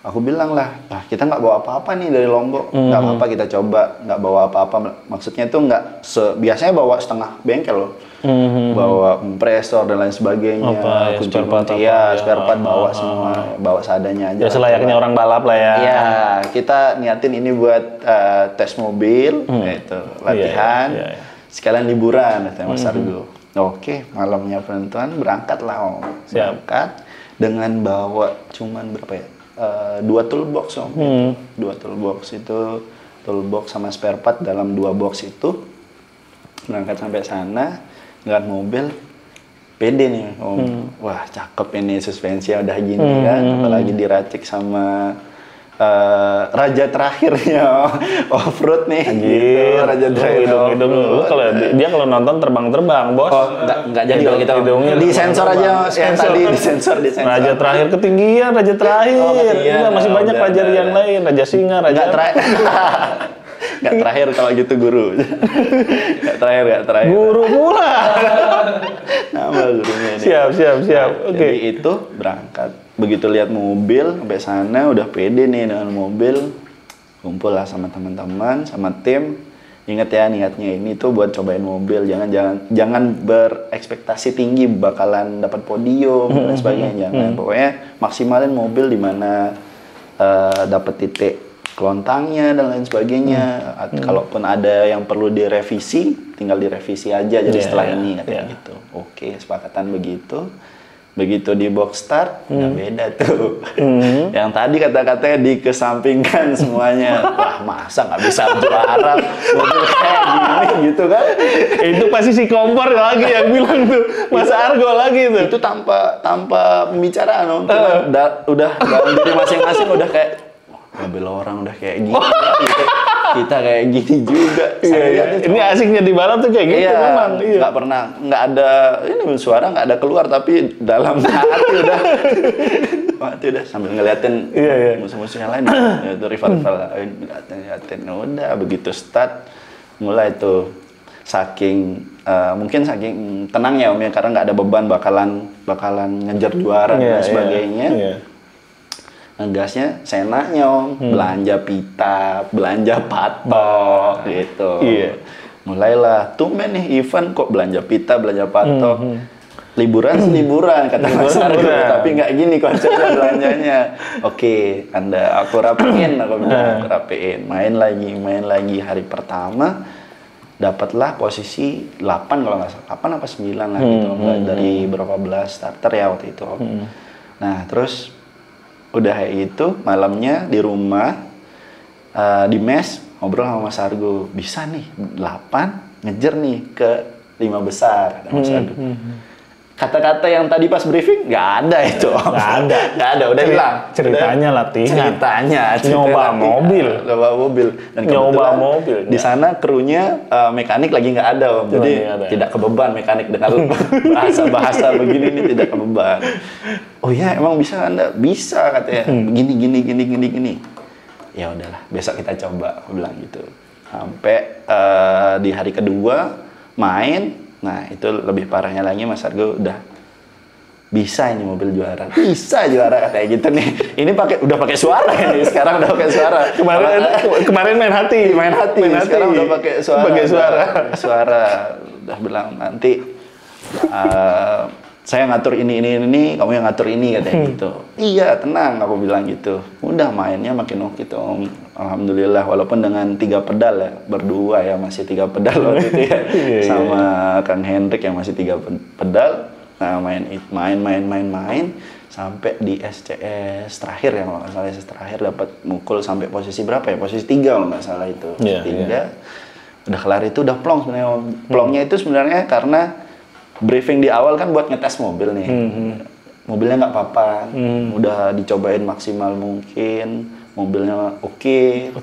Aku bilang lah, kita nggak bawa apa-apa nih dari Lombok, nggak apa-apa kita coba, nggak bawa apa-apa. Maksudnya itu nggak, biasanya bawa setengah bengkel loh. Bawa kompresor dan lain sebagainya, kunci-kunci spare part bawa semua, bawa seadanya aja. Ya selayaknya orang balap lah ya. Iya, kita niatin ini buat tes mobil, itu latihan, sekalian liburan, kata Mas Argo. Oke, malamnya penentuan berangkat lah Om. Berangkat dengan bawa cuman berapa ya? 2 toolbox Om. 2 toolbox itu, toolbox sama spare part dalam 2 box itu. Berangkat sampai sana. Ngeliat mobil, pede nih Om. Wah cakep ini suspensinya udah gini kan, apalagi diracik sama raja terakhirnya off-road nih. Anjir, gitu. Raja terakhir hidung lu kalau dia kalau nonton terbang-terbang bos. Enggak jadi kalau kita di sensor aja yang tadi di sensor. Raja terakhir ketinggian, raja terakhir. Enggak, masih banyak raja yang lain, raja singa, raja Nggak terakhir kalau gitu guru. Nggak terakhir. Guru pula. Nama gurunya ini. Siap. Oke. Jadi itu berangkat. Begitu lihat mobil sampai sana udah pede nih dengan mobil. Kumpul lah sama teman-teman, sama tim. Ingat ya niatnya ini tuh buat cobain mobil. Jangan berekspektasi tinggi bakalan dapat podium dan sebagainya. Jangan. Pokoknya maksimalin mobil di mana dapat titik kelontangnya dan lain sebagainya. Kalaupun ada yang perlu direvisi, tinggal direvisi aja. Jadi setelah ini katanya gitu. Oke, sepakatan begitu. Begitu di box start, udah beda tuh. Yang tadi kata-katanya dikesampingkan semuanya. Wah, masa nggak bisa juara mobil kayak gini gitu kan? Itu pasti si kompor lagi yang bilang tuh, Mas Argo lagi tuh. Itu tanpa pembicaraan, udah dalam diri masing-masing udah kayak mobil orang udah kayak gini, kita kayak gini juga. Ini asiknya di balap tuh kayak gitu memang. Nggak pernah, nggak ada ini suara nggak ada keluar tapi dalam hati udah sambil ngeliatin musuh-musuh yang lain, itu rival-rival lain, ngeliatin. Udah begitu start mulai tuh saking tenangnya Om ya, karena nggak ada beban bakalan ngejar juara dan sebagainya. Ngegasnya senaknya Om, belanja pita, belanja patok gitu. Mulailah, tumben nih event kok belanja pita, belanja patok. Liburan kata Mas Argo, tapi nggak gini konsepnya belanjanya. Oke, aku rapiin, main lagi hari pertama. Dapatlah posisi 8 kalau nggak salah, 8 apa 9 lah gitu, dari berapa belas starter ya waktu itu Om. Nah terus udah kayak gitu, malamnya di rumah, di mes, ngobrol sama Mas Argo. Bisa nih, 8, ngejar nih ke 5 besar, kata Mas Argo. Kata-kata yang tadi pas briefing, nggak ada itu. Nggak ada, udah hilang. Ceritanya latihan. Nyoba mobil. Dan nyoba mobil. Di sana krunya mekanik lagi nggak ada Om. Jadi tidak kebeban mekanik dengan bahasa begini nih, tidak kebeban. Oh iya, emang bisa Anda? Bisa katanya. Gini. Ya udahlah, besok kita coba, aku bilang gitu. Sampai di hari kedua main. Nah, itu lebih parahnya lagi Mas Argo udah bisa ini mobil juara. Bisa juara kayak gitu nih. Ini udah pakai suara ini. Sekarang udah pakai suara. Kemarin main hati. Sekarang udah pakai suara. Udah bilang nanti saya ngatur ini, kamu yang ngatur ini katanya gitu. Iya, tenang aku bilang gitu. Udah mainnya makin oke tuh Om. Alhamdulillah, walaupun dengan 3 pedal ya, berdua ya masih 3 pedal waktu itu ya. Sama Kang Hendrik yang masih 3 pedal. Nah, main sampai di SCS terakhir ya, kalau nggak salah SCS terakhir dapat mukul sampai posisi berapa ya? Posisi 3 kalau nggak salah itu. 3. Udah kelar itu udah plong sebenarnya. Plongnya itu sebenarnya karena briefing di awal kan buat ngetes mobil nih. Mobilnya nggak apa-apa, udah dicobain maksimal mungkin, mobilnya oke,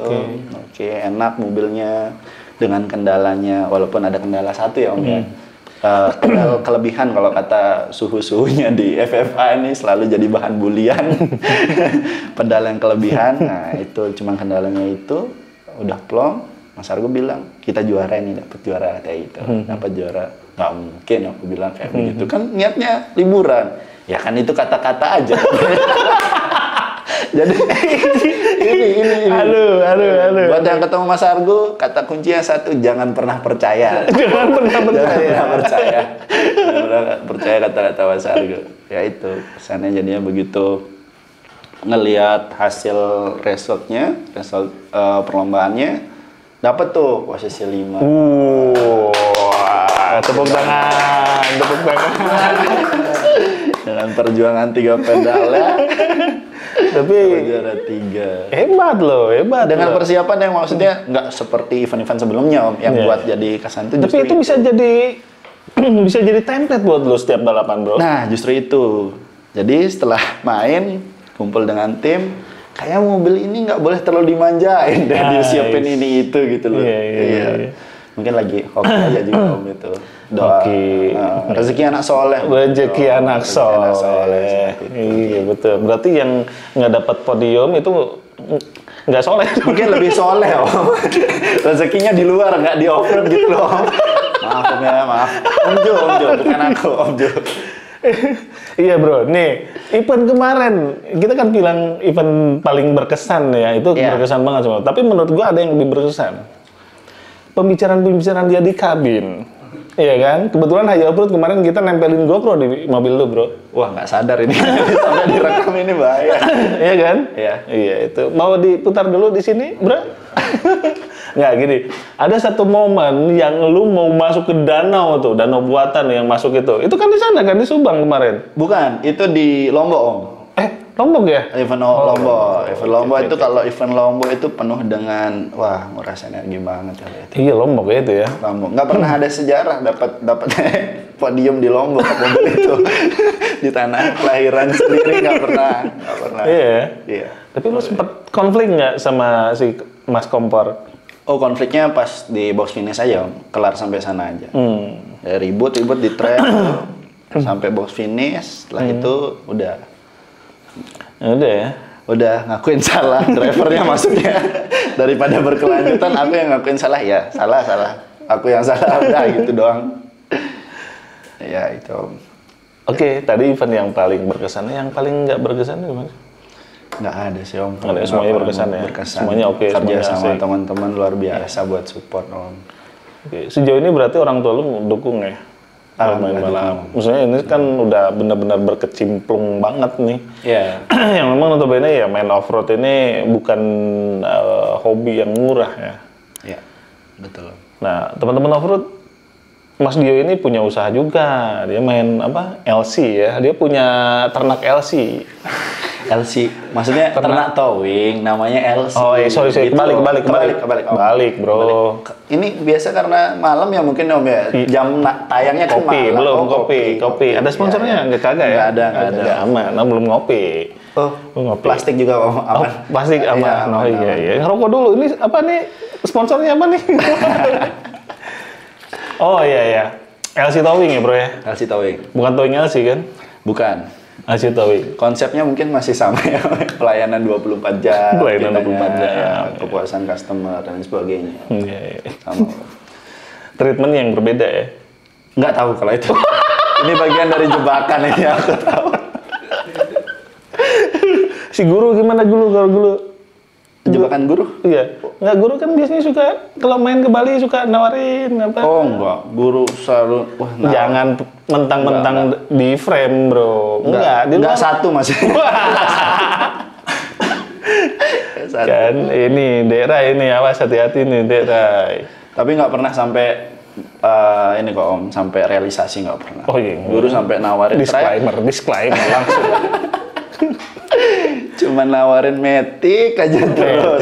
enak mobilnya dengan kendalanya, walaupun ada kendala satu ya Om ya. kelebihan kalau kata suhu-suhunya di FFA ini selalu jadi bahan bulian. Pedal yang kelebihan. Nah, itu cuma kendalanya itu udah plong. Mas Argo bilang, kita juara ini, dapat juara kayak gitu. Dapat juara. Nggak mungkin aku bilang kayak begitu. Kan niatnya liburan. Ya kan itu kata-kata aja. Jadi ini. Halo. Buat yang ketemu Mas Argo, kata kuncinya satu, jangan pernah percaya. Jangan pernah percaya. Jangan pernah percaya kata-kata Mas Argo. Ya itu, kesannya jadinya begitu ngelihat hasil result perlombaannya, dapat tuh posisi 5. Tepuk tangan. Dengan perjuangan 3 pedal ya. Tapi juara 3. Hebat loh. Dengan persiapan yang maksudnya nggak seperti event-event sebelumnya Om, yang buat jadi kesan itu. Tapi itu bisa jadi template buat lo setiap balapan, bro. Nah, justru itu. Jadi setelah main, kumpul dengan tim, kayak mobil ini nggak boleh terlalu dimanjain deh, disiapin ini itu gitu loh. Iya. Mungkin lagi hoki aja juga Om itu. Doa. Rezeki anak soleh. Rezeki anak soleh. Iya betul. Berarti yang nggak dapat podium itu nggak soleh. Mungkin lebih soleh Om. Rezekinya di luar, nggak di off-road gitu loh Om. Maaf Om ya, maaf. Om Jo, bukan aku Om Jo. Iya bro, nih event kemarin kita kan bilang event paling berkesan ya, itu berkesan banget semua. Tapi menurut gua ada yang lebih berkesan. Pembicaraan dia di kabin, iya kan? Kebetulan Hayo Off-Road kemarin kita nempelin GoPro di mobil lu bro. Wah nggak sadar ini, sampai direkam ini bahaya. Iya kan? Iya itu. Mau diputar dulu di sini, bro? Nggak gini. Ada satu momen yang lu mau masuk ke danau tuh, danau buatan yang masuk itu. Itu kan di sana kan di Subang kemarin. Bukan, itu di Lombok Om. Lombok ya? Event Lombok. Event Lombok itu kalau event Lombok itu penuh dengan wah nguras energi banget ya. Iya Lombok ya itu ya. Lombok. Nggak pernah ada sejarah dapat podium di Lombok mobil itu di tanah kelahiran sendiri nggak pernah. Iya. Tapi lu sempet konflik nggak sama si Mas Kompor? Oh konfliknya pas di box finish aja Om. Kelar sampai sana aja. Ya, ribut di track sampai box finish. Setelah itu udah ya. Udah ngakuin salah drivernya maksudnya. Daripada berkelanjutan aku yang ngakuin salah ya. Salah. Aku yang salah udah gitu doang. Ya itu. Oke, tadi event yang paling berkesan, yang paling nggak berkesan gimana? Nggak ada sih Om. Nggak ada, semuanya berkesan ya? Semuanya oke. Kerja sama teman-teman luar biasa buat support Om. Oke. Sejauh ini berarti orang tua lu dukung ya? Main balap. Maksudnya ini kan udah benar-benar berkecimplung banget nih. Iya. Yang memang notabene ya main off-road ini bukan hobi yang murah ya. Iya, betul. Nah, teman-teman off-road, Mas Dio ini punya usaha juga. Dia main LC ya. Dia punya ternak LC. LC, maksudnya ternak towing, namanya LC. Oh iya, sorry. Gitu. Kebalik, bro. Ini biasa karena malam ya mungkin Om ya. Jam tayangnya kan kopi, malam. Belum kopi. Ada sponsornya? Nggak kagak ya? Nggak ada. Aman, belum ngopi. Ngopi. Plastik juga Om, aman. Plastik aman. Iya. Ngerokok dulu. Ini apa nih? Sponsornya apa nih? Oh iya. LC Towing ya bro ya? LC Towing. Bukan Towing LC kan? Bukan. LC Towing. Konsepnya mungkin masih sama ya, pelayanan 24 jam. Pelayanan 24 jam. Ya, kepuasan customer dan sebagainya. Iya. Sama. Treatment yang berbeda ya? Nggak tahu kalau itu. Ini bagian dari jebakan ini aku tahu. Si guru gimana kalau guru? Jebakan guru? Iya. Nggak, guru kan biasanya suka kalau main ke Bali suka nawarin apa? Oh enggak, guru selalu jangan mentang-mentang di frame bro. Enggak satu Mas. Kan ini daerah ini awas hati-hati nih daerah. Tapi nggak pernah sampai ini kok Om, sampai realisasi nggak pernah. Oh iya. Guru sampai nawarin disclaimer langsung. Cuma nawarin metik aja terus.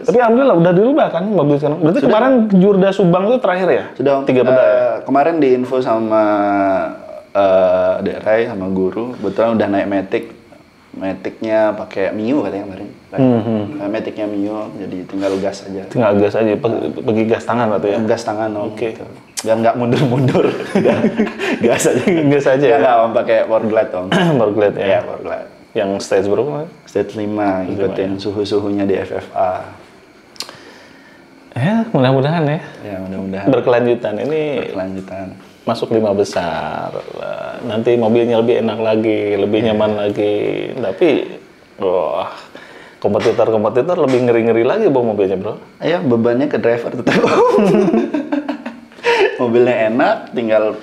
Tapi alhamdulillah udah dirubah kan mobil sekarang. Berarti sudah. Kemarin Jurda Subang itu terakhir ya? Sudah 3 pedal ya? Kemarin diinfo sama Dek Rai sama guru, betulan udah naik metik. Matic-nya pakai Mio katanya kemarin. Matic-nya Mio, jadi tinggal gas aja. Tinggal gas aja, pergi gas tangan berarti ya? Gas tangan, Oke. Gitu. Biar nggak mundur-mundur. Gas aja. Gas aja ya? Nggak, Om, pakai Power Glide, Om. Power Glide ya? Iya, Power Glide. Yang stage berapa? Stage 5, ikutin suhu-suhunya di FFA. Ya, mudah-mudahan ya. Ya, mudah-mudahan. Berkelanjutan. Ini berkelanjutan. Masuk 5 besar. Nanti mobilnya lebih enak lagi, lebih nyaman lagi. Tapi, wah, kompetitor lebih ngeri-ngeri lagi bawa mobilnya, bro. Ayo, bebannya ke driver tetap. Mobilnya enak, tinggal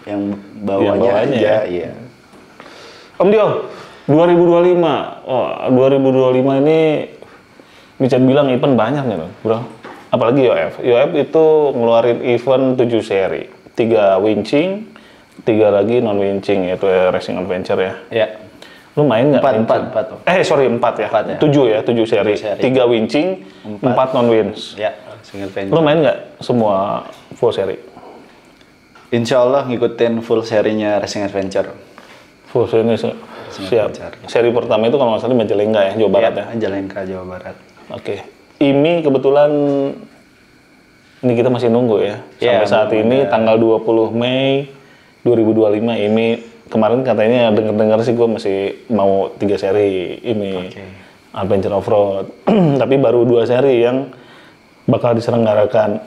yang bawahnya aja. Iya. Om Dio, 2025. Oh, 2025 ini bisa bilang event banyak nih, bro. Apalagi YOF. YOF itu ngeluarin event 7 seri. 3 winching, 3 lagi non winching, yaitu racing adventure ya. Iya. Lu main nggak? 4. Sorry, 4 ya. 4 ya. 7 ya, 7 seri. 3 winching, 4 non winch. Ya, single adventure. Lu main nggak semua full seri? Insya Allah ngikutin full serinya Racing Adventure. Full seri ini siap. Seri pertama itu kalau nggak salah Majalengka ya, Jawa Barat ya? Majalengka, Jawa Barat. Oke. IMI kebetulan ini kita masih nunggu ya. Sampai saat ini tanggal 20 Mei 2025 IMI. Kemarin katanya dengar sih gue masih mau 3 seri IMI Adventure Offroad. Tapi baru 2 seri yang bakal diselenggarakan.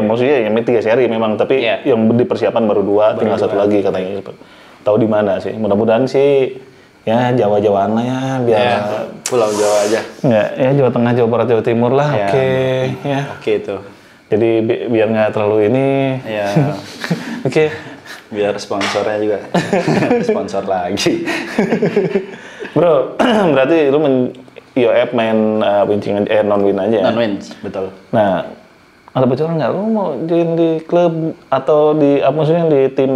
Maksudnya IMI 3 seri memang, tapi yang dipersiapan baru 2, tinggal 1 lagi katanya. Tahu di mana sih? Mudah-mudahan sih ya Jawa-Jawaan lah ya, biar Pulau Jawa aja. Ya Jawa Tengah, Jawa Barat, Jawa Timur lah. Oke itu. Jadi biar nggak terlalu ini. Ya. Oke. Biar sponsornya juga sponsor lagi. Bro, berarti lu IOF main winching non-win aja ya? Non-win, betul. Nah, ada bocoran nggak lu mau join di klub atau di maksudnya di tim,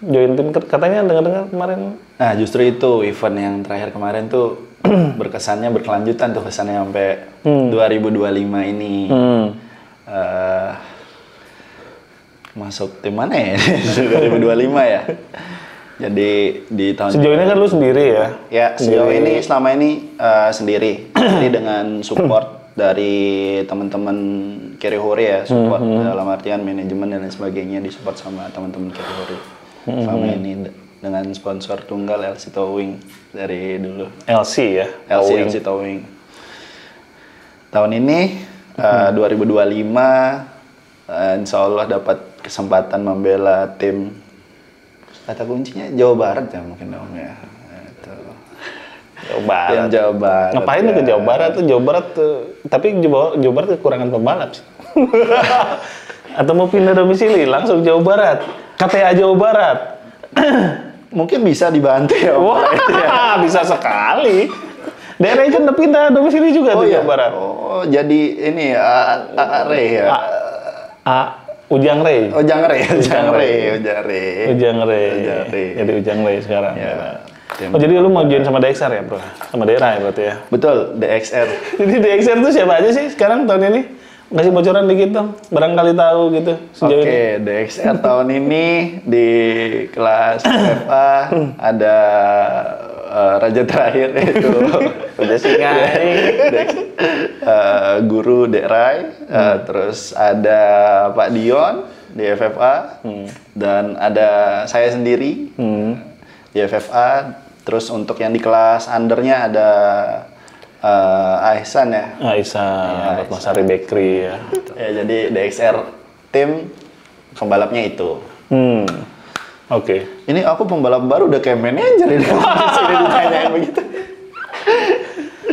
join tim, katanya dengar-dengar kemarin? Nah, justru itu event yang terakhir kemarin tuh berkesannya berkelanjutan tuh kesannya sampai 2025 ini. Masuk tim mana ya? 2025 ya. Jadi di tahun sejauh ini kan lu sendiri ya? Ya, sejauh ini selama ini sendiri. Jadi dengan support dari teman-teman Carry Hore ya, support dalam artian manajemen dan lain sebagainya, disupport sama teman-teman Carry Hore. Selama ini dengan sponsor tunggal LC Towing dari dulu. LC ya? LC Towing. Tahun ini 2025 insya Allah dapat kesempatan membela tim, kata kuncinya Jawa Barat ya mungkin Om ya. Jawa Barat. Tim Jawa Barat. Ngapain ke Jawa Barat tuh? Jawa Barat tuh, tapi Jawa Barat kekurangan pembalap sih. Atau mau pindah domisili langsung Jawa Barat. KTA Jawa Barat. Mungkin bisa dibantu ya Om. Wah, bisa sekali. Daerah kan udah pindah domisili juga tuh Jawa Barat. Oh, jadi ini Re ya. Ujang Rey. Ujang Rey. Jadi Ujang Rey sekarang. Ya. Oh, jadi lu mau join sama DXR ya, bro? Sama daerah ya berarti ya? Betul, DXR. Jadi DXR tuh siapa aja sih sekarang tahun ini? Kasih bocoran dikit dong, barangkali tahu gitu sejauh ini. DXR tahun ini di kelas FA ada raja terakhir itu Udah singai. Guru Dek Rai, terus ada Pak Dion di FFA, dan ada saya sendiri di FFA. Terus untuk yang di kelas undernya ada Aisan ya. Aisan, Mas Ari Bakery ya. Ya, jadi DXR tim pembalapnya itu. Oke. Ini aku pembalap baru udah kayak manajer ini. Sini ditanyain begitu.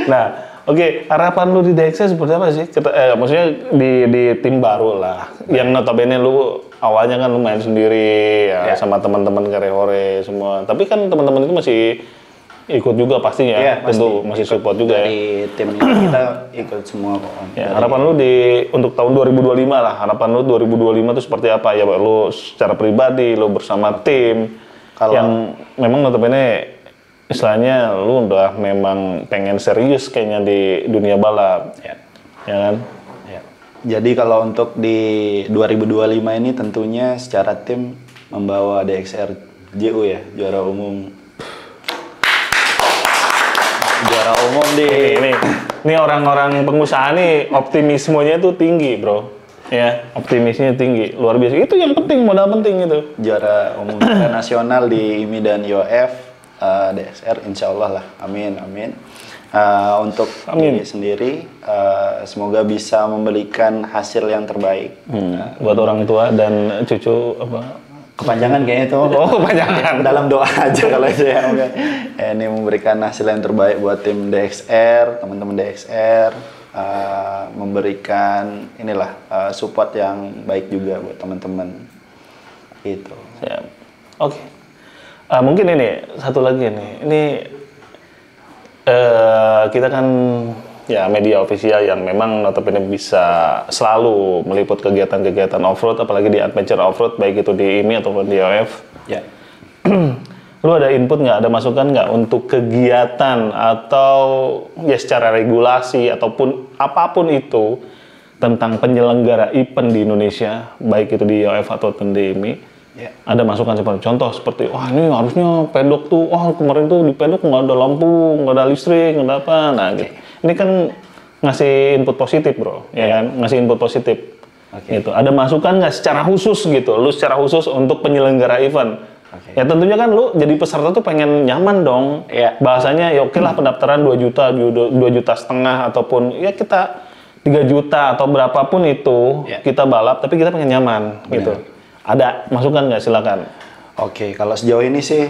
Nah, oke. Harapan lu di DXR seperti apa sih? Maksudnya di tim baru lah. Yang notabene lu awalnya kan lu main sendiri ya, sama teman-teman Carry Hore semua. Tapi kan teman-teman itu masih ikut juga pastinya, tentu masih support juga ya. Dari tim kita ikut semua kok. Ya, harapan lu untuk tahun 2025 lah. Harapan lu 2025 itu seperti apa? Ya, lu secara pribadi, lu bersama tim yang memang notabene istilahnya lu udah memang pengen serius kayaknya di dunia balap. Ya kan? Ya. Jadi kalau untuk di 2025 ini tentunya secara tim membawa DXR JU ya, juara umum. Secara umum Ini orang-orang pengusaha nih optimismenya tuh tinggi, bro. Ya, optimisnya tinggi, luar biasa. Itu yang penting, modal penting itu. Juara umum nasional di IMI dan IOF, DSR, insya Allah lah. Amin. Untuk ini sendiri, semoga bisa memberikan hasil yang terbaik. Buat orang tua dan cucu apa? Kepanjangan kayaknya itu. Oh, kepanjangan. Dalam doa aja kalau itu ya. Ini memberikan hasil yang terbaik buat tim DXR, teman-teman DXR. Memberikan support yang baik juga buat teman-teman itu. Ya. Oke. Mungkin ini satu lagi nih. Ini kita kan ya media official yang memang notabene bisa selalu meliput kegiatan-kegiatan off-road, apalagi di adventure off-road, baik itu di IMI ataupun di IOF. Ya. Lu ada input nggak, ada masukan nggak untuk kegiatan atau ya secara regulasi ataupun apapun itu tentang penyelenggara event di Indonesia, baik itu di IOF ataupun di IMI? Yeah. Ada masukan seperti contoh seperti, wah ini harusnya pedok tuh, wah kemarin tuh di pedok nggak ada lampu, nggak ada listrik, nggak ada apa, nah gitu. Ini kan ngasih input positif, bro, ya kan, ngasih input positif. Gitu. Ada masukan nggak secara khusus gitu, lu secara khusus untuk penyelenggara event? Ya tentunya kan lu jadi peserta tuh pengen nyaman dong. Bahasanya ya oke lah pendaftaran 2 juta, 2 juta setengah ataupun ya kita 3 juta atau berapapun itu kita balap, tapi kita pengen nyaman. Gitu. Ada masukan nggak, silakan. Oke, kalau sejauh ini sih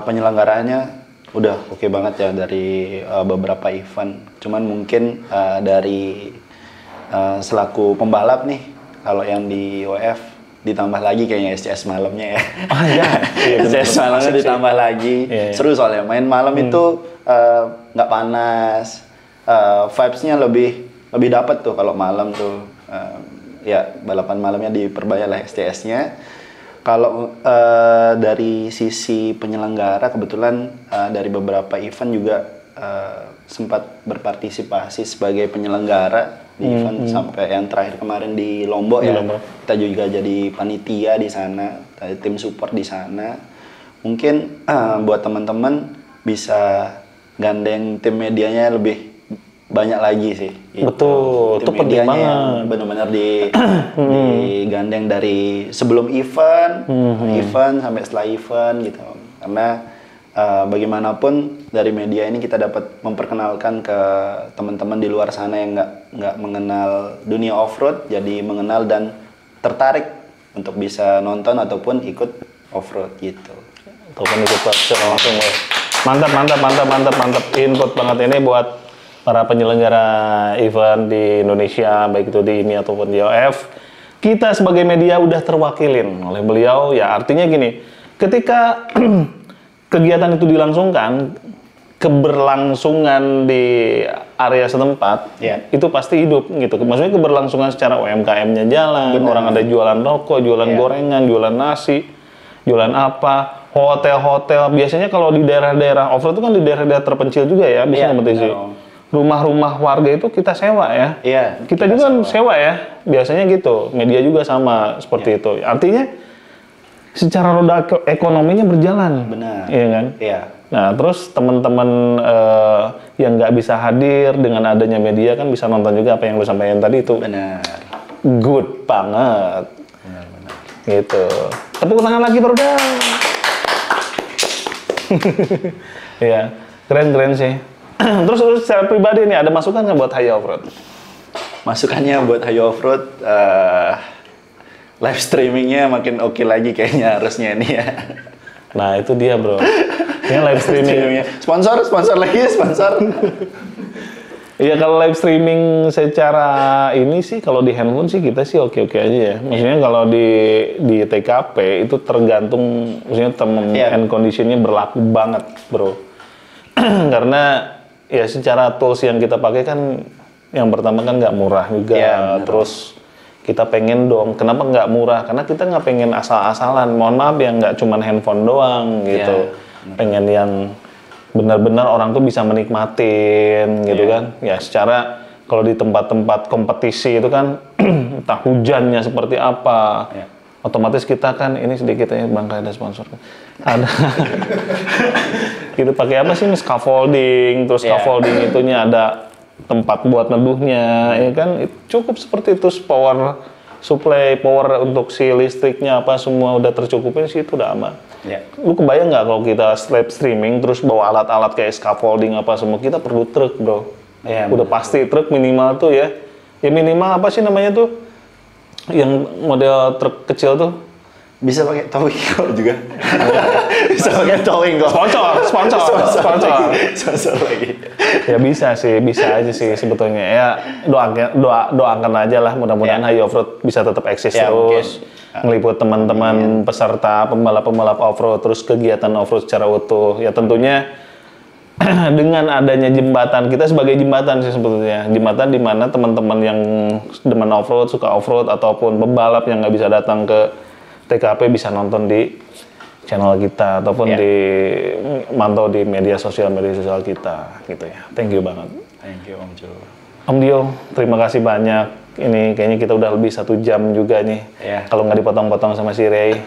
penyelenggaraannya udah oke banget ya dari beberapa event. Cuman mungkin dari selaku pembalap nih, kalau yang di IOF ditambah lagi kayaknya SCS malamnya ya. Oh iya. SCS malamnya ditambah lagi. Seru soalnya main malam itu nggak panas. Vibes-nya lebih dapat tuh kalau malam tuh. Ya balapan malamnya diperbanyak lah SCS-nya. Kalau dari sisi penyelenggara kebetulan dari beberapa event juga sempat berpartisipasi sebagai penyelenggara di event sampai yang terakhir kemarin di Lombok ya. Kita juga jadi panitia di sana, tim support di sana. Mungkin buat teman-teman bisa gandeng tim medianya lebih banyak lagi sih. Betul, itu penting banget. Benar-benar digandeng dari sebelum event, event sampai setelah event gitu. Karena bagaimanapun dari media ini kita dapat memperkenalkan ke teman-teman di luar sana yang nggak mengenal dunia off-road, jadi mengenal dan tertarik untuk bisa nonton ataupun ikut off-road gitu. Ataupun ikut langsung. Mantap. Input banget ini buat para penyelenggara event di Indonesia, baik itu di IMI ataupun di IOF. Kita sebagai media udah terwakilin oleh beliau, ya artinya gini, ketika kegiatan itu dilangsungkan, keberlangsungan di area setempat itu pasti hidup gitu. Maksudnya keberlangsungan secara UMKM-nya jalan, orang ada jualan rokok, jualan gorengan, jualan nasi, jualan apa, hotel-hotel. Biasanya kalau di daerah-daerah off-road itu kan di daerah-daerah terpencil juga ya, bisa kompetisi. Rumah-rumah warga itu kita sewa ya. Kita juga sewa ya. Biasanya gitu. Media juga sama seperti itu. Artinya secara roda ekonominya berjalan. Benar. Iya kan? Iya. Nah, terus teman-teman yang nggak bisa hadir dengan adanya media kan bisa nonton juga apa yang lu sampaikan tadi itu. Benar. Good banget. Benar. Gitu. Tepuk tangan lagi, Bro. Iya, keren sih. Terus secara pribadi nih ada masukan nggak buat Hayo Offroad? Masukannya buat Hayo Offroad, live streamingnya makin oke lagi kayaknya harusnya ini ya. Nah itu dia, bro. Ini live streaming. Sponsor lagi. Iya, kalau live streaming secara ini sih, kalau di handphone sih kita sih oke aja ya. Maksudnya kalau di TKP itu tergantung, maksudnya and conditionnya berlaku banget, bro. Karena ya secara tools yang kita pakai kan yang pertama kan nggak murah juga. Terus kita pengen dong, kenapa nggak murah? Karena kita nggak pengen asal-asalan. Mohon maaf ya, nggak cuma handphone doang gitu. Pengen yang benar-benar orang tuh bisa menikmatin gitu kan. Ya secara kalau di tempat-tempat kompetisi itu kan entah hujannya seperti apa. Otomatis kita kan ini sedikit ya, Bangka ada sponsor. Ada Kita pakai apa sih? Scaffolding, terus scaffolding itunya ada tempat buat neduhnya, ya kan? Cukup seperti itu, power supply, power untuk si listriknya apa semua udah tercukupin sih, itu udah aman. Lu kebayang nggak kalau kita live streaming terus bawa alat-alat kayak scaffolding apa semua, kita perlu truk, bro. Udah pasti truk minimal tuh ya. Ya minimal apa sih namanya tuh? Yang model truk kecil tuh. Bisa pakai towing kok juga. Bisa pakai towing kok. Sponsor lagi. Ya bisa aja sih sebetulnya. Ya doakan aja lah, mudah-mudahan Hayu Offroad bisa tetap eksis terus. Ngeliput teman-teman peserta, pembalap offroad, terus kegiatan offroad secara utuh. Ya tentunya dengan adanya jembatan, kita sebagai jembatan sih sebetulnya. Jembatan di mana teman-teman yang demen offroad, suka offroad, ataupun pembalap yang nggak bisa datang ke TKP bisa nonton di channel kita ataupun di mantau di media sosial kita gitu ya. Thank you banget. Thank you Om Jo. Om Dio, terima kasih banyak. Ini kayaknya kita udah lebih 1 jam juga nih. Kalau nggak dipotong-potong sama si Ray,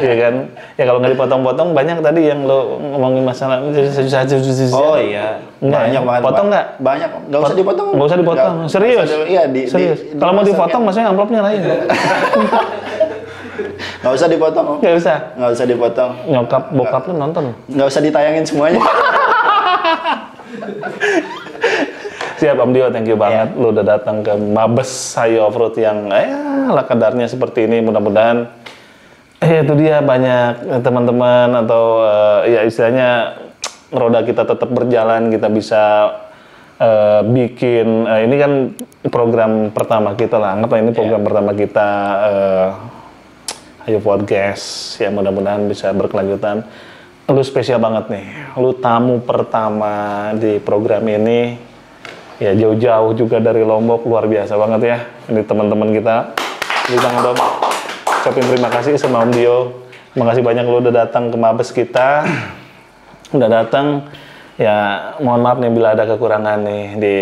iya kan? Ya kalau nggak dipotong-potong banyak tadi yang lo ngomongin masalah. Oh iya. Banyak banget. Potong nggak? Banyak. Nggak usah dipotong. Nggak usah dipotong. Serius? Iya serius. Kalau mau dipotong, maksudnya amplopnya lain. Nggak usah dipotong, Om. Nggak usah? Nggak usah dipotong. Nyokap, bokap lu nonton? Nggak usah ditayangin semuanya. Siap Om Dio, thank you banget. Lu udah datang ke Mabes Hayu Offroad yang lah kadarnya seperti ini. Mudah-mudahan itu dia banyak teman-teman atau ya istilahnya roda kita tetap berjalan, kita bisa bikin ini kan program pertama kita lah. Anggaplah ini program pertama kita Hayu Podcast, ya mudah-mudahan bisa berkelanjutan. Lu spesial banget nih, lu tamu pertama di program ini, ya jauh-jauh juga dari Lombok, luar biasa banget ya. Ini teman-teman kita, di Bang Dom, ucapin terima kasih sama Om Dio. Makasih banyak lu udah datang ke Mabes kita, udah datang. Ya mohon maaf nih bila ada kekurangan nih di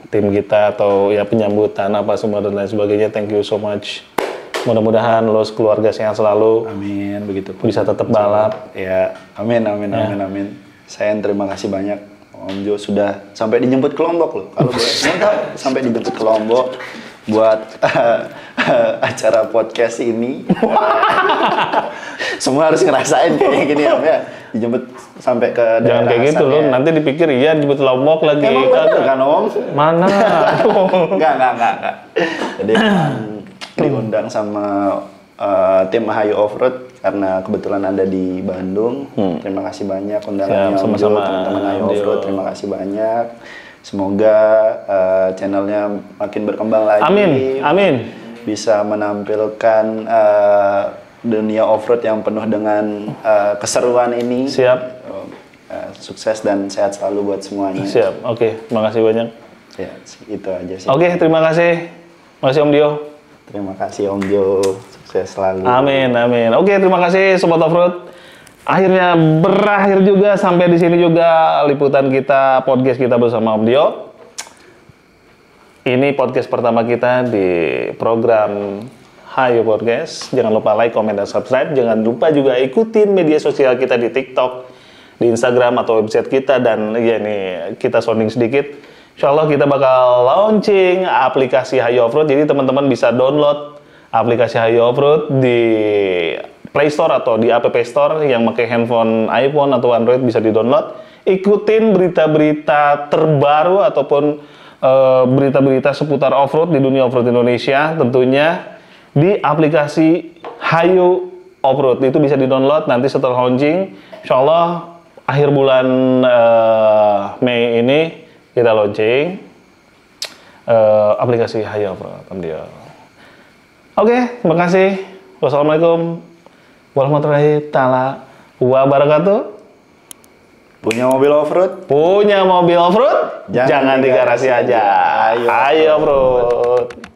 tim kita atau ya penyambutan apa semua dan lain sebagainya. Thank you so much. Mudah-mudahan lo sekeluarga sehat selalu. Amin, begitu pun. Bisa tetap balap. Ya, amin. Saya terima kasih banyak Om Jo sudah sampai dijemput ke Lombok loh. Kalau boleh tahu sampai dijemput ke Lombok buat acara podcast ini. Semua harus ngerasain kayak gini Om ya. Dijemput sampai ke daerah. Jangan kayak gitu loh, nanti dipikir iya dijemput Lombok lagi. Emang bener kan Om? Mana? Enggak. Jadi diundang sama tim Hayu Offroad karena kebetulan ada di Bandung. Terima kasih banyak undangannya sama-sama teman-teman Hayu Offroad. Terima kasih banyak. Semoga channelnya makin berkembang lagi. Amin. Bisa menampilkan dunia offroad yang penuh dengan keseruan ini. Siap. Sukses dan sehat selalu buat semuanya. Siap. Oke, terima kasih banyak. Ya, itu aja sih. Oke, terima kasih. Terima kasih Om Dio. Terima kasih Om Jo, sukses selalu. Amin. Oke, terima kasih Sobat Offroad. Akhirnya berakhir juga sampai di sini juga liputan kita, podcast kita bersama Om Dio. Ini podcast pertama kita di program Hayu Podcast. Jangan lupa like, komen, dan subscribe. Jangan lupa juga ikutin media sosial kita di TikTok, di Instagram atau website kita, dan ya nih kita sounding sedikit. Insya Allah kita bakal launching aplikasi Hayu Offroad, jadi teman-teman bisa download aplikasi Hayu Offroad di Play Store atau di App Store yang pakai handphone iPhone atau Android bisa di-download. Ikutin berita-berita terbaru ataupun berita-berita seputar offroad di dunia offroad Indonesia tentunya di aplikasi Hayu Offroad. Itu bisa di-download nanti setelah launching. Insya Allah akhir bulan Mei ini kita launching aplikasi Hayu Offroad. Oke, terima kasih. Wassalamualaikum warahmatullahi taala wabarakatuh. Punya mobil offroad? Punya mobil offroad? Jangan di garasi aja. Hayu Offroad.